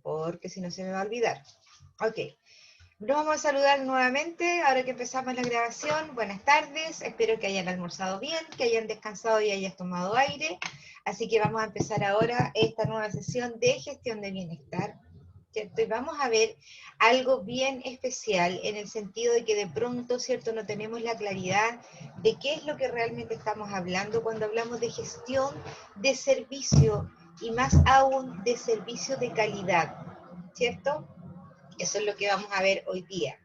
porque si no se me va a olvidar. Ok. Nos vamos a saludar nuevamente, ahora que empezamos la grabación. Buenas tardes, espero que hayan almorzado bien, que hayan descansado y hayan tomado aire. Así que vamos a empezar ahora esta nueva sesión de gestión de bienestar, ¿cierto? Y vamos a ver algo bien especial en el sentido de que de pronto, ¿cierto?, no tenemos la claridad de qué es lo que realmente estamos hablando cuando hablamos de gestión de servicio y más aún de servicio de calidad, ¿cierto? Eso es lo que vamos a ver hoy día.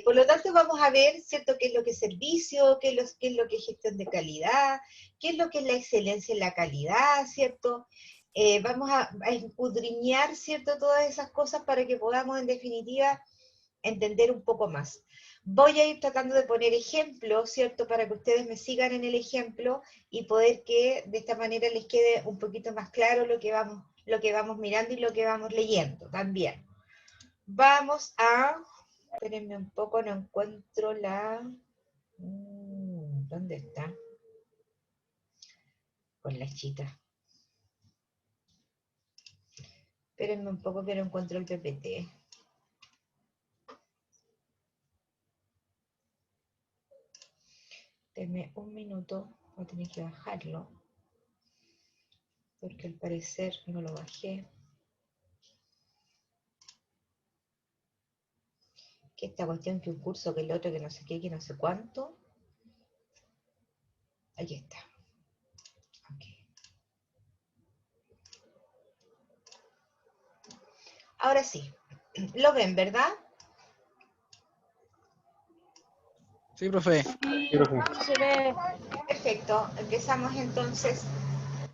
Por lo tanto, vamos a ver, ¿cierto?, qué es lo que es servicio, qué es lo que es gestión de calidad, qué es lo que es la excelencia en la calidad, ¿cierto? Vamos a escudriñar, ¿cierto?, todas esas cosas para que podamos, en definitiva, entender un poco más. Voy a ir tratando de poner ejemplos, ¿cierto?, para que ustedes me sigan en el ejemplo y poder que de esta manera les quede un poquito más claro lo que vamos mirando y lo que vamos leyendo también. Vamos a... Espérenme un poco, no encuentro la... ¿Dónde está? Con la chita. Espérenme un poco que no encuentro el PPT. Denme un minuto, voy a tener que bajarlo, porque al parecer no lo bajé. Que esta cuestión, que un curso, que el otro, que no sé qué, que no sé cuánto. Aquí está. Okay. Ahora sí, lo ven, ¿verdad? Sí, profe. Sí, profe. Se ve. Perfecto, empezamos entonces.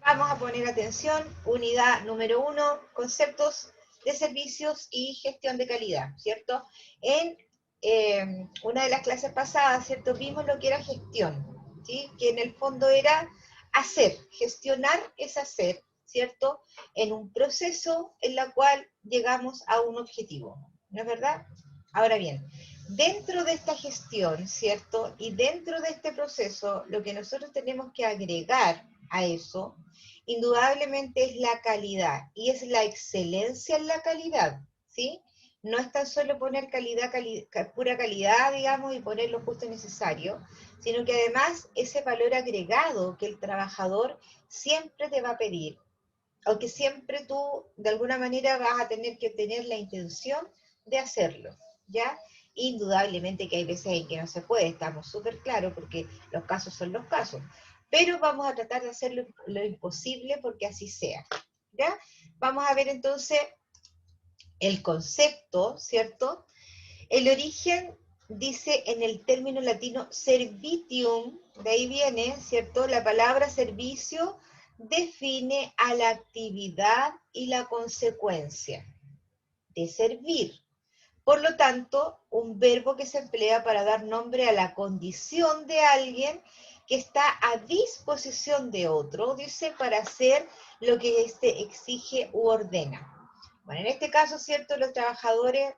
Vamos a poner atención, unidad número 1, conceptos de servicios y gestión de calidad, ¿cierto? En una de las clases pasadas, ¿cierto?, vimos lo que era gestión, ¿sí?, que en el fondo era hacer, gestionar es hacer, ¿cierto?, en un proceso en el cual llegamos a un objetivo, ¿no es verdad? Ahora bien, dentro de esta gestión, ¿cierto?, y dentro de este proceso, lo que nosotros tenemos que agregar a eso, indudablemente es la calidad, y es la excelencia en la calidad, ¿sí? No es tan solo poner calidad, pura calidad, digamos, y poner lo justo y necesario, sino que además ese valor agregado que el trabajador siempre te va a pedir, o que siempre tú, de alguna manera, vas a tener que tener la intención de hacerlo, ¿ya? Indudablemente que hay veces en que no se puede, estamos súper claros, porque los casos son los casos, pero vamos a tratar de hacer lo imposible porque así sea, ¿ya? Vamos a ver entonces el concepto, ¿cierto? El origen dice en el término latino servitium, de ahí viene, ¿cierto? La palabra servicio define a la actividad y la consecuencia de servir. Por lo tanto, un verbo que se emplea para dar nombre a la condición de alguien que está a disposición de otro, dice, para hacer lo que éste exige u ordena. Bueno, en este caso, ¿cierto?, los trabajadores,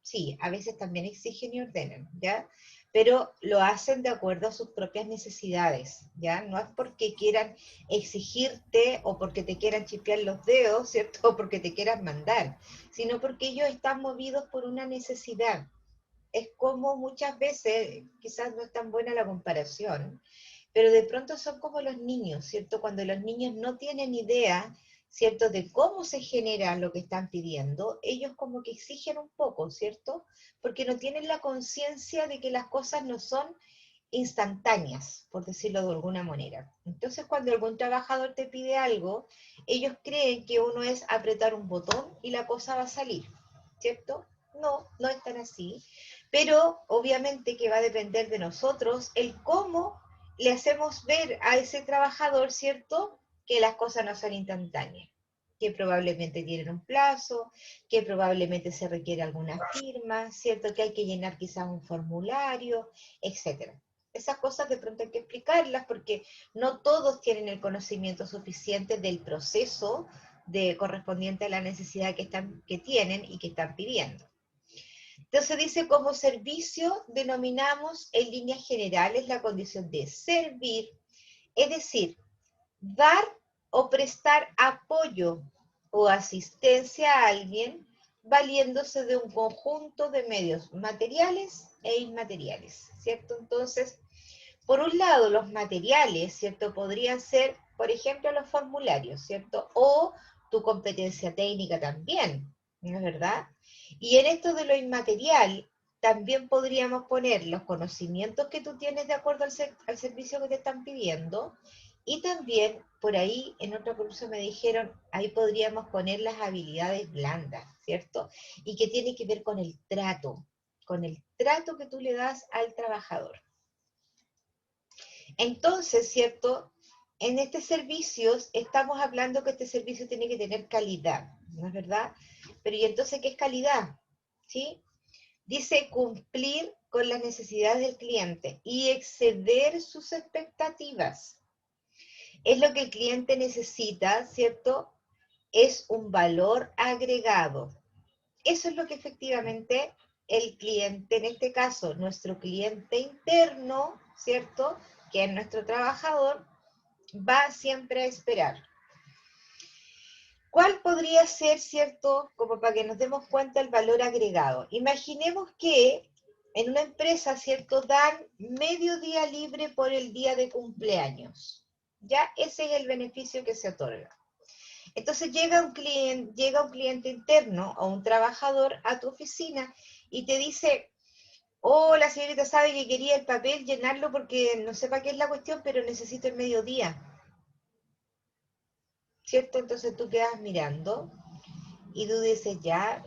sí, a veces también exigen y ordenan, ¿ya? Pero lo hacen de acuerdo a sus propias necesidades, ¿ya? No es porque quieran exigirte o porque te quieran chipear los dedos, ¿cierto? O porque te quieran mandar, sino porque ellos están movidos por una necesidad. Es como muchas veces, quizás no es tan buena la comparación, pero de pronto son como los niños, ¿cierto? Cuando los niños no tienen idea, ¿cierto?, de cómo se genera lo que están pidiendo, ellos como que exigen un poco, ¿cierto? Porque no tienen la conciencia de que las cosas no son instantáneas, por decirlo de alguna manera. Entonces, cuando algún trabajador te pide algo, ellos creen que uno es apretar un botón y la cosa va a salir, ¿cierto? No, no es tan así, pero obviamente que va a depender de nosotros el cómo le hacemos ver a ese trabajador, ¿cierto?, que las cosas no son instantáneas, que probablemente tienen un plazo, que probablemente se requiere alguna firma, ¿cierto?, que hay que llenar quizás un formulario, etcétera. Esas cosas de pronto hay que explicarlas porque no todos tienen el conocimiento suficiente del proceso correspondiente a la necesidad que tienen y que están pidiendo. Entonces dice, como servicio denominamos en líneas generales la condición de servir, es decir, dar o prestar apoyo o asistencia a alguien valiéndose de un conjunto de medios materiales e inmateriales, ¿cierto? Entonces, por un lado, los materiales, ¿cierto? Podrían ser, por ejemplo, los formularios, ¿cierto? O tu competencia técnica también, ¿no es verdad? Y en esto de lo inmaterial, también podríamos poner los conocimientos que tú tienes de acuerdo al servicio que te están pidiendo, y también por ahí, en otro curso me dijeron, ahí podríamos poner las habilidades blandas, ¿cierto? Y que tiene que ver con el trato que tú le das al trabajador. Entonces, ¿cierto? En este servicio estamos hablando que este servicio tiene que tener calidad, ¿no es verdad? Pero ¿y entonces qué es calidad? ¿Sí? Dice cumplir con las necesidades del cliente y exceder sus expectativas. Es lo que el cliente necesita, ¿cierto? Es un valor agregado. Eso es lo que efectivamente el cliente, en este caso, nuestro cliente interno, ¿cierto? Que es nuestro trabajador, va siempre a esperar. ¿Cuál podría ser, cierto, como para que nos demos cuenta el valor agregado? Imaginemos que en una empresa, cierto, dan medio día libre por el día de cumpleaños. Ya ese es el beneficio que se otorga. Entonces llega un cliente interno o un trabajador a tu oficina y te dice, oh, la señorita sabe que quería el papel, llenarlo porque no sé para qué es la cuestión, pero necesito el mediodía. ¿Cierto? Entonces tú quedas mirando y tú dices, ya,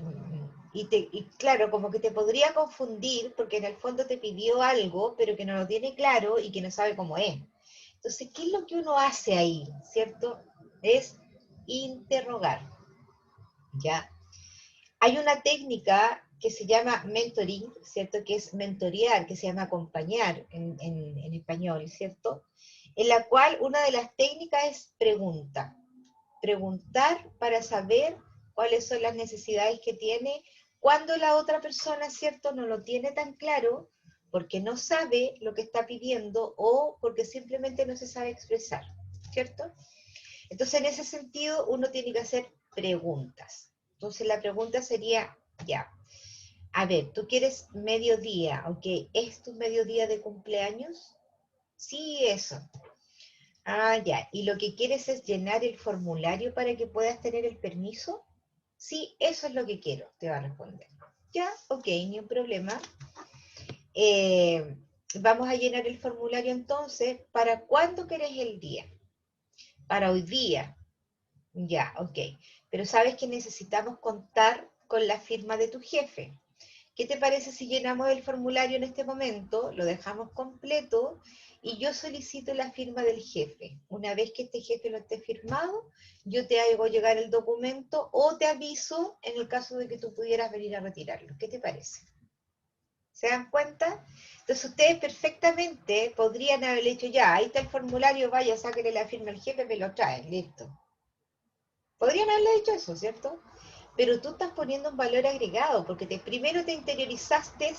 y claro, como que te podría confundir porque en el fondo te pidió algo, pero que no lo tiene claro y que no sabe cómo es. Entonces, ¿qué es lo que uno hace ahí? ¿Cierto? Es interrogar, ¿ya? Hay una técnica que se llama mentoring, ¿cierto? Que es mentorear, que se llama acompañar en español, ¿cierto? En la cual una de las técnicas es pregunta. Preguntar para saber cuáles son las necesidades que tiene, cuando la otra persona, ¿cierto?, no lo tiene tan claro, porque no sabe lo que está pidiendo o porque simplemente no se sabe expresar, ¿cierto? Entonces, en ese sentido, uno tiene que hacer preguntas. Entonces, la pregunta sería, ya, a ver, ¿tú quieres mediodía? ¿Ok? ¿Es tu mediodía de cumpleaños? Sí, eso. Ah, ya. ¿Y lo que quieres es llenar el formulario para que puedas tener el permiso? Sí, eso es lo que quiero, te va a responder. Ya, ok, ni un problema. Eh, Vamos a llenar el formulario entonces. ¿Para cuándo querés el día? Para hoy día. Ya, ok. Pero sabes que necesitamos contar con la firma de tu jefe. ¿Qué te parece si llenamos el formulario en este momento, lo dejamos completo y yo solicito la firma del jefe? Una vez que este jefe lo esté firmado, yo te hago llegar el documento o te aviso en el caso de que tú pudieras venir a retirarlo. ¿Qué te parece? ¿Se dan cuenta? Entonces ustedes perfectamente podrían haberle dicho, ya, ahí está el formulario, vaya, sáquenle la firma al jefe, me lo traen, listo. Podrían haberle dicho eso, ¿cierto? Pero tú estás poniendo un valor agregado, porque primero te interiorizaste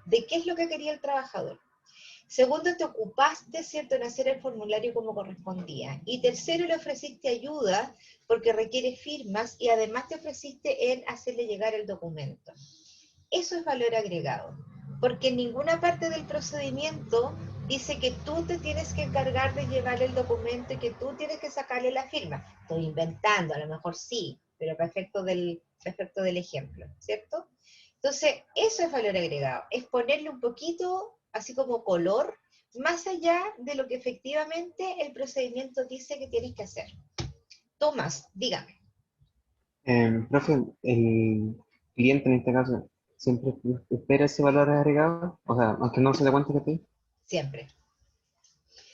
de qué es lo que quería el trabajador. Segundo, te ocupaste, ¿cierto?, en hacer el formulario como correspondía. Y tercero, le ofreciste ayuda porque requiere firmas y además te ofreciste en hacerle llegar el documento. Eso es valor agregado, porque en ninguna parte del procedimiento dice que tú te tienes que encargar de llevar el documento y que tú tienes que sacarle la firma. Estoy inventando, a lo mejor sí, pero respecto del ejemplo, ¿cierto? Entonces, eso es valor agregado, es ponerle un poquito, así como color, más allá de lo que efectivamente el procedimiento dice que tienes que hacer. Tomás, dígame. Profe, el cliente en este caso siempre espera ese valor agregado, o sea, aunque no se dé cuenta que te... Siempre.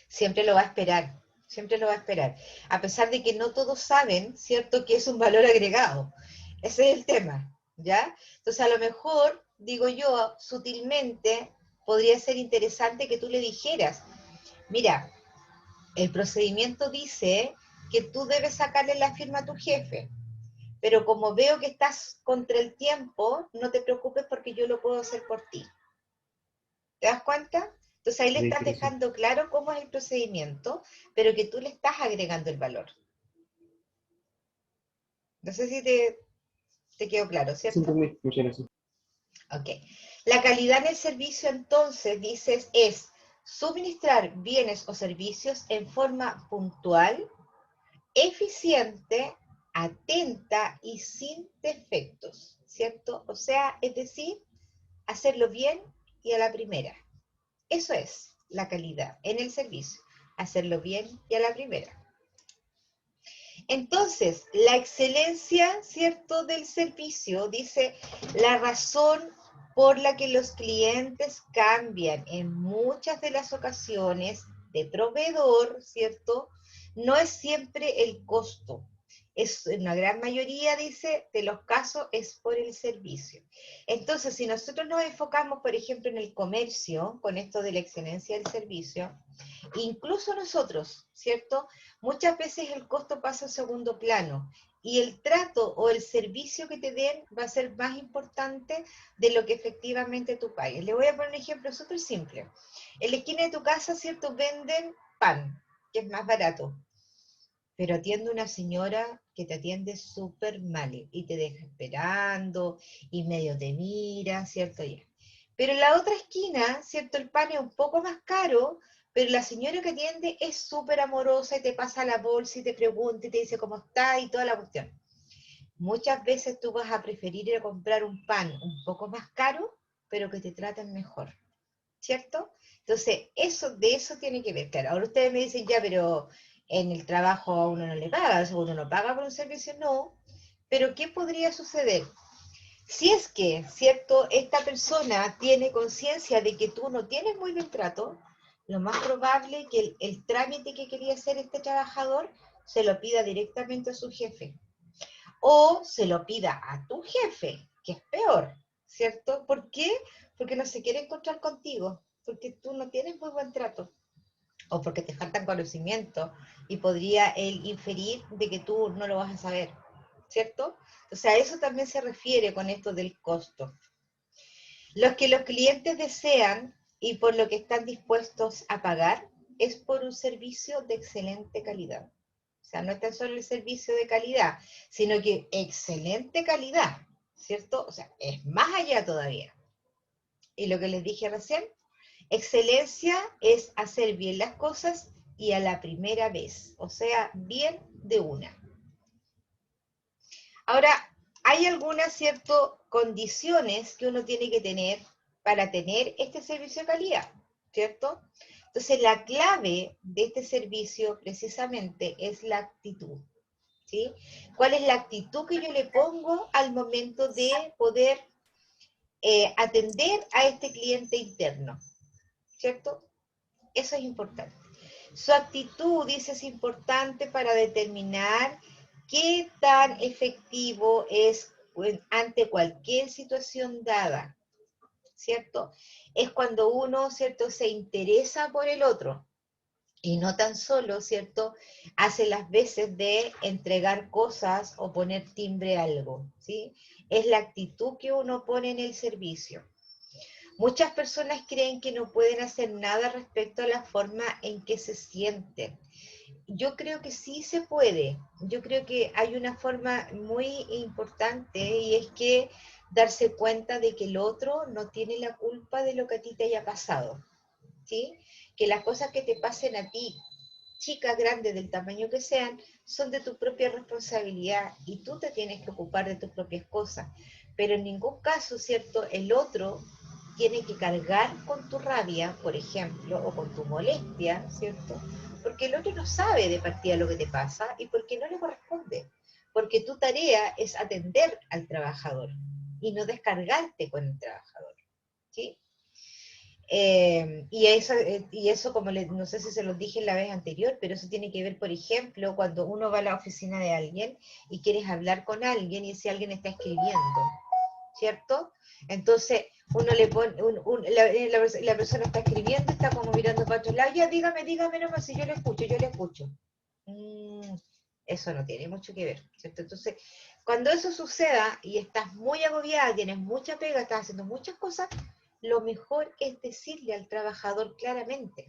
Siempre lo va a esperar, siempre lo va a esperar. A pesar de que no todos saben, ¿cierto?, que es un valor agregado. Ese es el tema, ¿ya? Entonces, a lo mejor, digo yo, sutilmente, podría ser interesante que tú le dijeras, mira, el procedimiento dice que tú debes sacarle la firma a tu jefe, pero como veo que estás contra el tiempo, no te preocupes porque yo lo puedo hacer por ti. ¿Te das cuenta? Entonces ahí le Le estás dije eso. dejando claro cómo es el procedimiento, pero que tú le estás agregando el valor. No sé si te quedó claro, Sí, ¿cierto? entendí. Muchas gracias. Ok. La calidad en el servicio, entonces, dices, es suministrar bienes o servicios en forma puntual, eficiente, atenta y sin defectos, ¿cierto? O sea, es decir, hacerlo bien y a la primera. Eso es la calidad en el servicio, hacerlo bien y a la primera. Entonces, la excelencia, ¿cierto?, del servicio, dice, la razón por la que los clientes cambian en muchas de las ocasiones de proveedor, ¿cierto?, no es siempre el costo. Es en una gran mayoría, dice, de los casos es por el servicio. Entonces, si nosotros nos enfocamos, por ejemplo, en el comercio, con esto de la excelencia del servicio, incluso nosotros, ¿cierto? Muchas veces el costo pasa a segundo plano y el trato o el servicio que te den va a ser más importante de lo que efectivamente tú pagues. Le voy a poner un ejemplo súper simple. En la esquina de tu casa, ¿cierto? Venden pan, que es más barato, pero atiende una señora que te atiende súper mal y te deja esperando y medio te mira, ¿cierto? Ya. Pero en la otra esquina, ¿cierto? El pan es un poco más caro, pero la señora que atiende es súper amorosa y te pasa la bolsa y te pregunta y te dice cómo está y toda la cuestión. Muchas veces tú vas a preferir ir a comprar un pan un poco más caro, pero que te traten mejor, ¿cierto? Entonces, de eso tiene que ver. Claro, ahora ustedes me dicen, ya, pero en el trabajo a uno no le paga, o sea, uno no paga por un servicio, no. Pero ¿qué podría suceder? Si es que, ¿cierto?, esta persona tiene conciencia de que tú no tienes muy buen trato, lo más probable es que el trámite que quería hacer este trabajador se lo pida directamente a su jefe. O se lo pida a tu jefe, que es peor, ¿cierto? ¿Por qué? Porque no se quiere encontrar contigo, porque tú no tienes muy buen trato, o porque te faltan conocimientos y podría él inferir de que tú no lo vas a saber, ¿cierto? O sea, a eso también se refiere con esto del costo. Lo que los clientes desean y por lo que están dispuestos a pagar es por un servicio de excelente calidad. O sea, no es tan solo el servicio de calidad, sino que excelente calidad, ¿cierto? O sea, es más allá todavía. Y lo que les dije recién, excelencia es hacer bien las cosas y a la primera vez, o sea, bien de una. Ahora, hay algunas, ¿cierto?, condiciones que uno tiene que tener para tener este servicio de calidad, ¿cierto? Entonces, la clave de este servicio precisamente es la actitud, ¿sí? ¿Cuál es la actitud que yo le pongo al momento de poder atender a este cliente interno, ¿cierto? Eso es importante. Su actitud, dice, es importante para determinar qué tan efectivo es ante cualquier situación dada, ¿cierto? Es cuando uno, ¿cierto?, se interesa por el otro y no tan solo, ¿cierto?, hace las veces de entregar cosas o poner timbre a algo, ¿sí? Es la actitud que uno pone en el servicio. Muchas personas creen que no pueden hacer nada respecto a la forma en que se sienten. Yo creo que sí se puede. Yo creo que hay una forma muy importante y es que darse cuenta de que el otro no tiene la culpa de lo que a ti te haya pasado, ¿sí? Que las cosas que te pasen a ti, chicas, grandes, del tamaño que sean, son de tu propia responsabilidad y tú te tienes que ocupar de tus propias cosas. Pero en ningún caso, ¿cierto?, el otro tiene que cargar con tu rabia, por ejemplo, o con tu molestia, ¿cierto? Porque el otro no sabe de partida lo que te pasa y porque no le corresponde. Porque tu tarea es atender al trabajador y no descargarte con el trabajador, ¿sí? Y eso como no sé si se los dije la vez anterior, pero eso tiene que ver, por ejemplo, cuando uno va a la oficina de alguien y quieres hablar con alguien y ese alguien está escribiendo, ¿cierto? Entonces uno le pone, la persona está escribiendo, está como mirando para otro lado, ya dígame nomás si yo le escucho, yo le escucho. Mm, eso no tiene mucho que ver, ¿cierto? Entonces, cuando eso suceda y estás muy agobiada, tienes mucha pega, estás haciendo muchas cosas, lo mejor es decirle al trabajador claramente,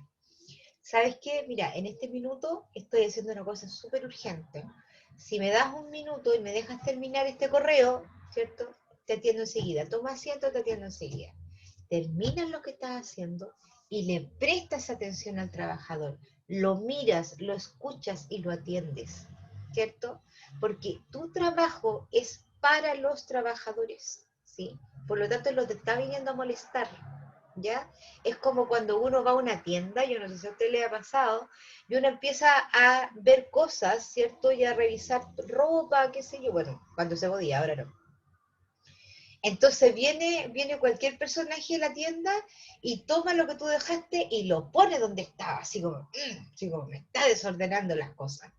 ¿sabes qué? Mira, en este minuto estoy haciendo una cosa súper urgente. si me das un minuto y me dejas terminar este correo, ¿cierto? Te atiendo enseguida. Toma asiento, te atiendo enseguida. Terminas lo que estás haciendo y le prestas atención al trabajador. Lo miras, lo escuchas y lo atiendes, ¿cierto? Porque tu trabajo es para los trabajadores, ¿sí? Por lo tanto, no te está viniendo a molestar, ¿ya? Es como cuando uno va a una tienda, yo no sé si a usted le ha pasado, y uno empieza a ver cosas, ¿cierto? Y a revisar ropa, qué sé yo, bueno, cuando se podía, ahora no. Entonces viene cualquier personaje de la tienda y toma lo que tú dejaste y lo pone donde estaba, así como me está desordenando las cosas.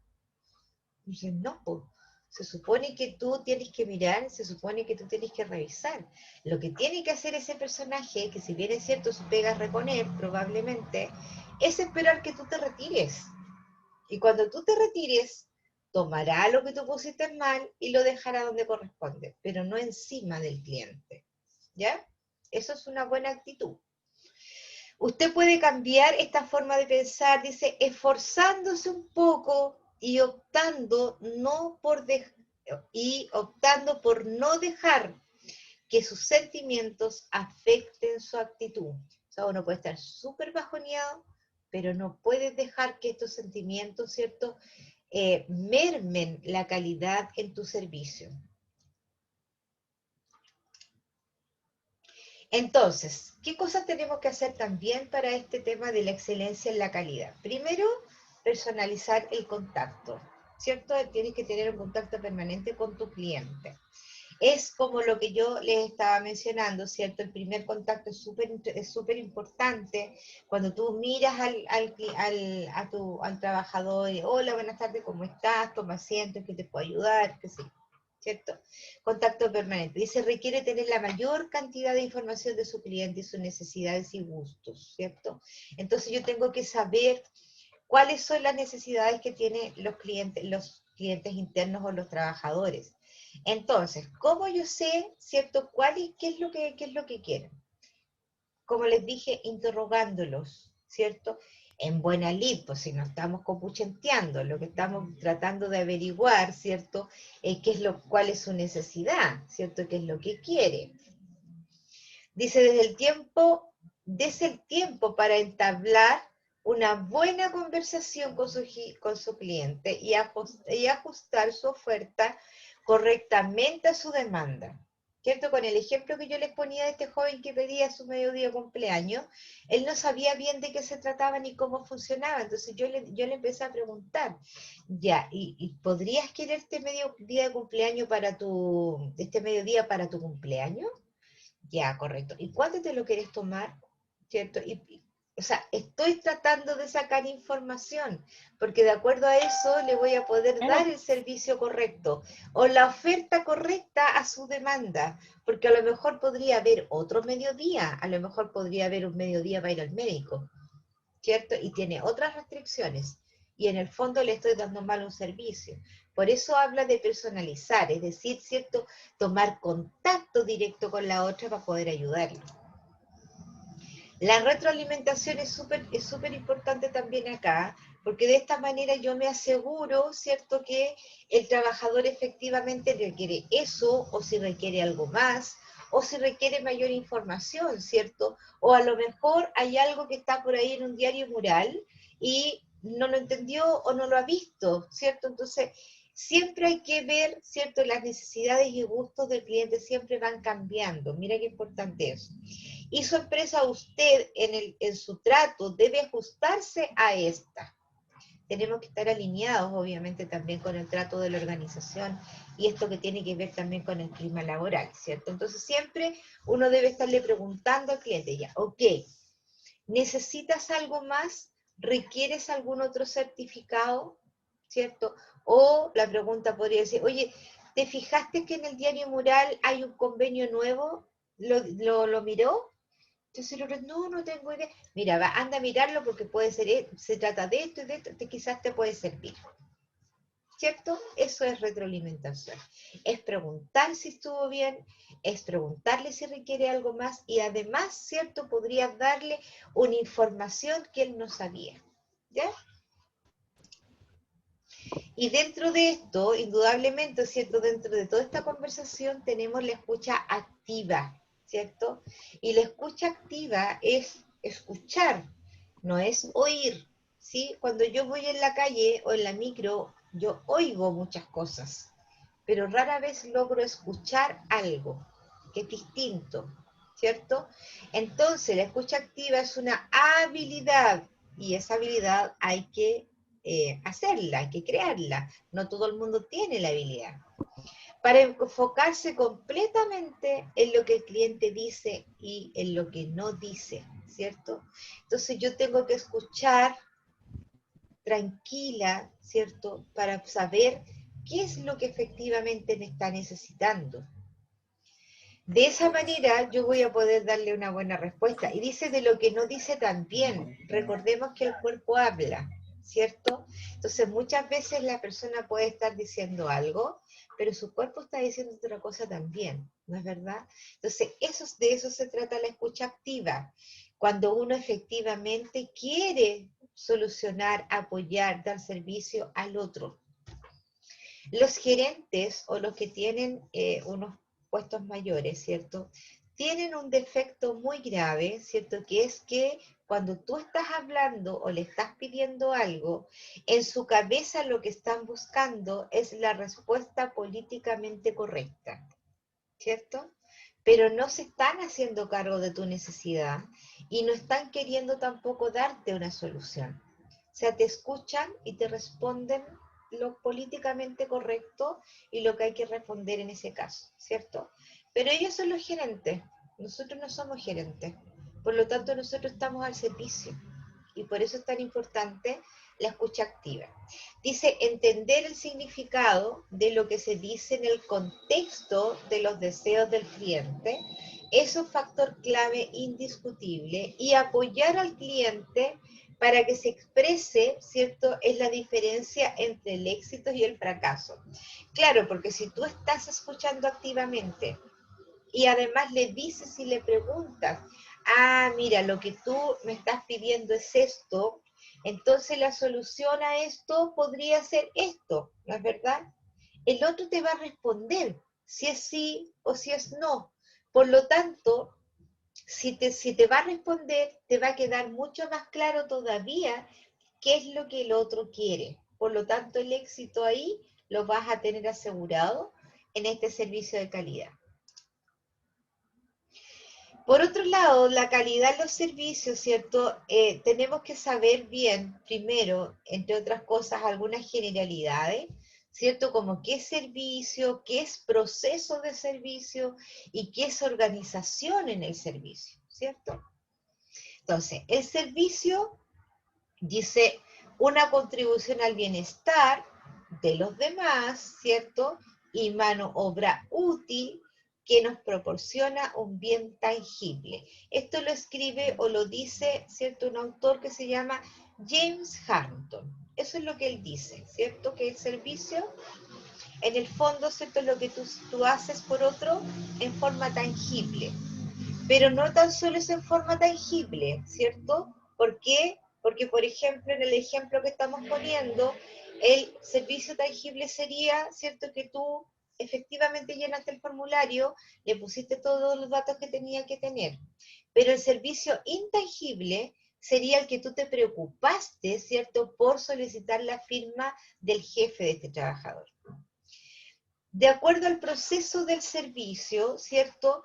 Y dice, no, pues, se supone que tú tienes que mirar, se supone que tú tienes que revisar. Lo que tiene que hacer ese personaje, que si bien es cierto su pega es reponer, probablemente, es esperar que tú te retires. Y cuando tú te retires, tomará lo que tú pusiste mal y lo dejará donde corresponde, pero no encima del cliente. ¿Ya? Eso es una buena actitud. Usted puede cambiar esta forma de pensar, dice, esforzándose un poco y optando por no dejar que sus sentimientos afecten su actitud. O sea, uno puede estar súper bajoneado, pero no puedes dejar que estos sentimientos, ¿cierto?, mermen la calidad en tu servicio. Entonces, ¿qué cosas tenemos que hacer también para este tema de la excelencia en la calidad? Primero, personalizar el contacto, ¿cierto? Tienes que tener un contacto permanente con tu cliente. Es como lo que yo les estaba mencionando, ¿cierto? El primer contacto es súper importante. Cuando tú miras al trabajador, y, hola, buenas tardes, ¿cómo estás? Toma asiento, ¿en qué te puedo ayudar? ¿Qué sé yo? ¿Cierto? Contacto permanente. Dice, requiere tener la mayor cantidad de información de su cliente y sus necesidades y gustos, ¿cierto? Entonces yo tengo que saber cuáles son las necesidades que tienen los clientes internos o los trabajadores. Entonces, ¿cómo yo sé, cierto, qué es lo que quieren? Como les dije, interrogándolos, ¿cierto? En buena lid, pues si no estamos copuchenteando, lo que estamos tratando de averiguar, ¿cierto? Cuál es su necesidad, ¿cierto? ¿Qué es lo que quiere? Dice, desde el tiempo para entablar una buena conversación con su cliente y ajustar su oferta correctamente a su demanda. ¿Cierto? Con el ejemplo que yo les ponía de este joven que pedía su mediodía cumpleaños, él no sabía bien de qué se trataba ni cómo funcionaba, entonces yo le empecé a preguntar, ya, ¿y podrías querer este mediodía para tu cumpleaños? Ya, correcto. ¿Y cuándo te lo quieres tomar? ¿Cierto? O sea, estoy tratando de sacar información, porque de acuerdo a eso le voy a poder dar el servicio correcto o la oferta correcta a su demanda, porque a lo mejor podría haber otro mediodía, a lo mejor podría haber un mediodía para ir al médico, ¿cierto? Y tiene otras restricciones. Y en el fondo le estoy dando mal un servicio. Por eso habla de personalizar, es decir, ¿cierto? Tomar contacto directo con la otra para poder ayudarla. La retroalimentación es súper importante también acá, porque de esta manera yo me aseguro, ¿cierto?, que el trabajador efectivamente requiere eso, o si requiere algo más, o si requiere mayor información, ¿cierto? O a lo mejor hay algo que está por ahí en un diario mural y no lo entendió o no lo ha visto, ¿cierto? Entonces, siempre hay que ver, ¿cierto? Las necesidades y gustos del cliente siempre van cambiando. Mira qué importante es. Y su empresa, usted en su trato debe ajustarse a esta. Tenemos que estar alineados, obviamente, también con el trato de la organización y esto que tiene que ver también con el clima laboral, ¿cierto? Entonces, siempre uno debe estarle preguntando al cliente, ya, ok, ¿necesitas algo más? ¿Requieres algún otro certificado? ¿Cierto? O la pregunta podría decir, oye, ¿te fijaste que en el diario mural hay un convenio nuevo? ¿Lo miró? Entonces el otro, no tengo idea. Mira, anda a mirarlo porque puede ser, se trata de esto y de esto, quizás te puede servir. ¿Cierto? Eso es retroalimentación. Es preguntar si estuvo bien, es preguntarle si requiere algo más y además, ¿cierto? Podrías darle una información que él no sabía. ¿Ya? Y dentro de esto, indudablemente, ¿cierto? Dentro de toda esta conversación tenemos la escucha activa, ¿cierto? Y la escucha activa es escuchar, no es oír, ¿sí? Cuando yo voy en la calle o en la micro, yo oigo muchas cosas, pero rara vez logro escuchar algo que es distinto, ¿cierto? Entonces, la escucha activa es una habilidad y esa habilidad hay que hacerla, hay que crearla. No todo el mundo tiene la habilidad. Para enfocarse completamente en lo que el cliente dice y en lo que no dice, ¿cierto? Entonces yo tengo que escuchar tranquila, ¿cierto? Para saber qué es lo que efectivamente me está necesitando. De esa manera yo voy a poder darle una buena respuesta. Y dice de lo que no dice también. Recordemos que el cuerpo habla, ¿cierto? Entonces muchas veces la persona puede estar diciendo algo, pero su cuerpo está diciendo otra cosa también, ¿no es verdad? Entonces de eso se trata la escucha activa. Cuando uno efectivamente quiere solucionar, apoyar, dar servicio al otro. Los gerentes o los que tienen unos puestos mayores, ¿cierto? Tienen un defecto muy grave, ¿cierto? Que es que cuando tú estás hablando o le estás pidiendo algo, en su cabeza lo que están buscando es la respuesta políticamente correcta, ¿cierto? Pero no se están haciendo cargo de tu necesidad y no están queriendo tampoco darte una solución. O sea, te escuchan y te responden lo políticamente correcto y lo que hay que responder en ese caso, ¿cierto? Pero ellos son los gerentes, nosotros no somos gerentes, por lo tanto nosotros estamos al servicio y por eso es tan importante la escucha activa. Dice, entender el significado de lo que se dice en el contexto de los deseos del cliente es un factor clave indiscutible y apoyar al cliente para que se exprese, ¿cierto?, es la diferencia entre el éxito y el fracaso. Claro, porque si tú estás escuchando activamente y además le dices y le preguntas, ah, mira, lo que tú me estás pidiendo es esto, entonces la solución a esto podría ser esto, ¿no es verdad? El otro te va a responder si es sí o si es no. Por lo tanto, si te va a responder, te va a quedar mucho más claro todavía qué es lo que el otro quiere. Por lo tanto, el éxito ahí lo vas a tener asegurado en este servicio de calidad. Por otro lado, la calidad de los servicios, ¿cierto? Tenemos que saber bien, primero, entre otras cosas, algunas generalidades, ¿cierto? Como qué es servicio, qué es proceso de servicio y qué es organización en el servicio, ¿cierto? Entonces, el servicio dice una contribución al bienestar de los demás, ¿cierto? Y mano obra útil que nos proporciona un bien tangible. Esto lo escribe o lo dice, ¿cierto? Un autor que se llama James Harrington. Eso es lo que él dice, ¿cierto? Que el servicio, en el fondo, ¿cierto? Es lo que tú haces por otro en forma tangible. Pero no tan solo es en forma tangible, ¿cierto? ¿Por qué? Porque, por ejemplo, en el ejemplo que estamos poniendo, el servicio tangible sería, ¿cierto? Que tú efectivamente llenaste el formulario, le pusiste todos los datos que tenía que tener. Pero el servicio intangible sería el que tú te preocupaste, ¿cierto? Por solicitar la firma del jefe de este trabajador. De acuerdo al proceso del servicio, ¿cierto?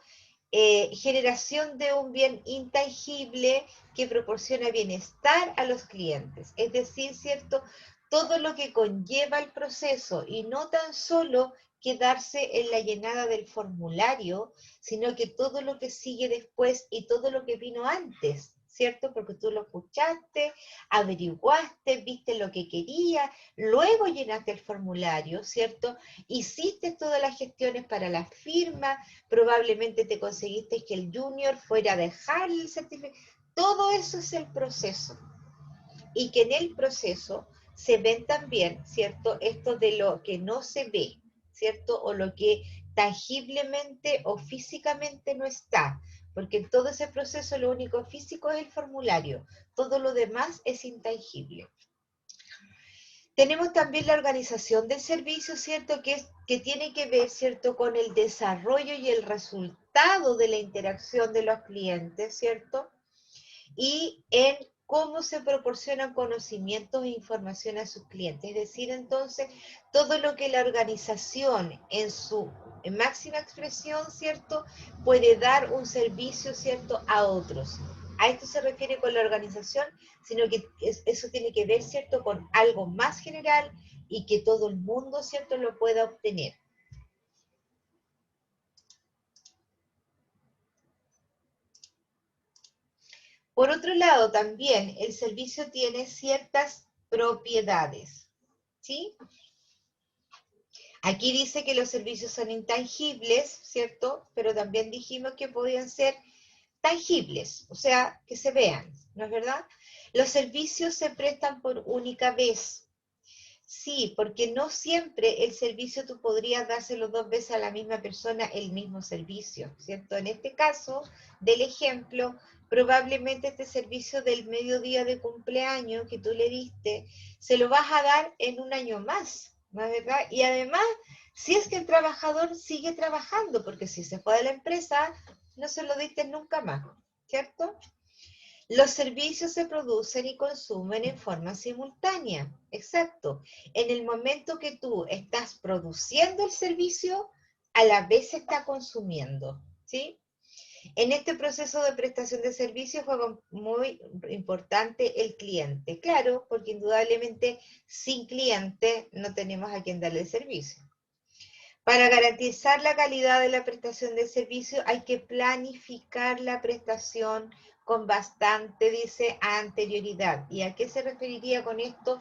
Generación de un bien intangible que proporciona bienestar a los clientes. Es decir, ¿cierto? Todo lo que conlleva el proceso y no tan solo quedarse en la llenada del formulario, sino que todo lo que sigue después y todo lo que vino antes, ¿cierto? Porque tú lo escuchaste, averiguaste, viste lo que querías, luego llenaste el formulario, ¿cierto? Hiciste todas las gestiones para la firma, probablemente te conseguiste que el junior fuera a dejar el certificado. Todo eso es el proceso. Y que en el proceso se ven también, ¿cierto? Esto de lo que no se ve, ¿cierto? O lo que tangiblemente o físicamente no está. Porque en todo ese proceso lo único físico es el formulario. Todo lo demás es intangible. Tenemos también la organización del servicio, ¿cierto? Que tiene que ver, ¿cierto? Con el desarrollo y el resultado de la interacción de los clientes, ¿cierto? Y en cómo se proporcionan conocimientos e información a sus clientes. Es decir, entonces, todo lo que la organización en su máxima expresión, ¿cierto? Puede dar un servicio, ¿cierto? A otros. A esto se refiere con la organización, sino que eso tiene que ver, ¿cierto? Con algo más general y que todo el mundo, ¿cierto? Lo pueda obtener. Por otro lado, también el servicio tiene ciertas propiedades, ¿sí? Aquí dice que los servicios son intangibles, ¿cierto? Pero también dijimos que podían ser tangibles, o sea, que se vean, ¿no es verdad? Los servicios se prestan por única vez. Sí, porque no siempre el servicio tú podrías dárselo 2 veces a la misma persona el mismo servicio, ¿cierto? En este caso, del ejemplo, probablemente este servicio del mediodía de cumpleaños que tú le diste, se lo vas a dar en un año más, ¿no es verdad? Y además, si es que el trabajador sigue trabajando, porque si se fue de la empresa, no se lo diste nunca más, ¿cierto? Los servicios se producen y consumen en forma simultánea. Exacto. En el momento que tú estás produciendo el servicio, a la vez se está consumiendo. ¿Sí? En este proceso de prestación de servicios juega muy importante el cliente. Claro, porque indudablemente sin cliente no tenemos a quien darle el servicio. Para garantizar la calidad de la prestación de servicio hay que planificar la prestación con bastante, dice, anterioridad. ¿Y a qué se referiría con esto?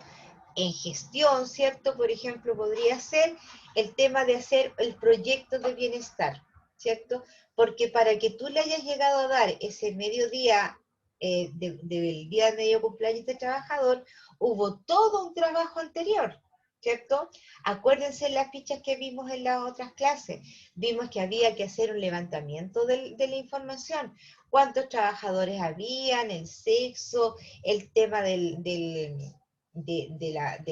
En gestión, ¿cierto? Por ejemplo, podría ser el tema de hacer el proyecto de bienestar, ¿cierto? Porque para que tú le hayas llegado a dar ese mediodía, del día de medio cumpleaños de trabajador, hubo todo un trabajo anterior, ¿cierto? Acuérdense las fichas que vimos en las otras clases. Vimos que había que hacer un levantamiento de la información. ¿Cuántos trabajadores habían? El sexo, el tema del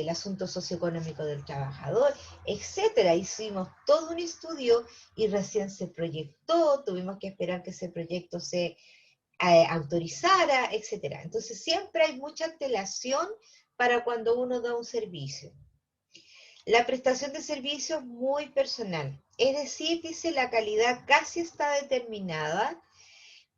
asunto socioeconómico del trabajador, etcétera. Hicimos todo un estudio y recién se proyectó, tuvimos que esperar que ese proyecto se autorizara, etcétera. Entonces siempre hay mucha antelación para cuando uno da un servicio. La prestación de servicio es muy personal, es decir, dice la calidad casi está determinada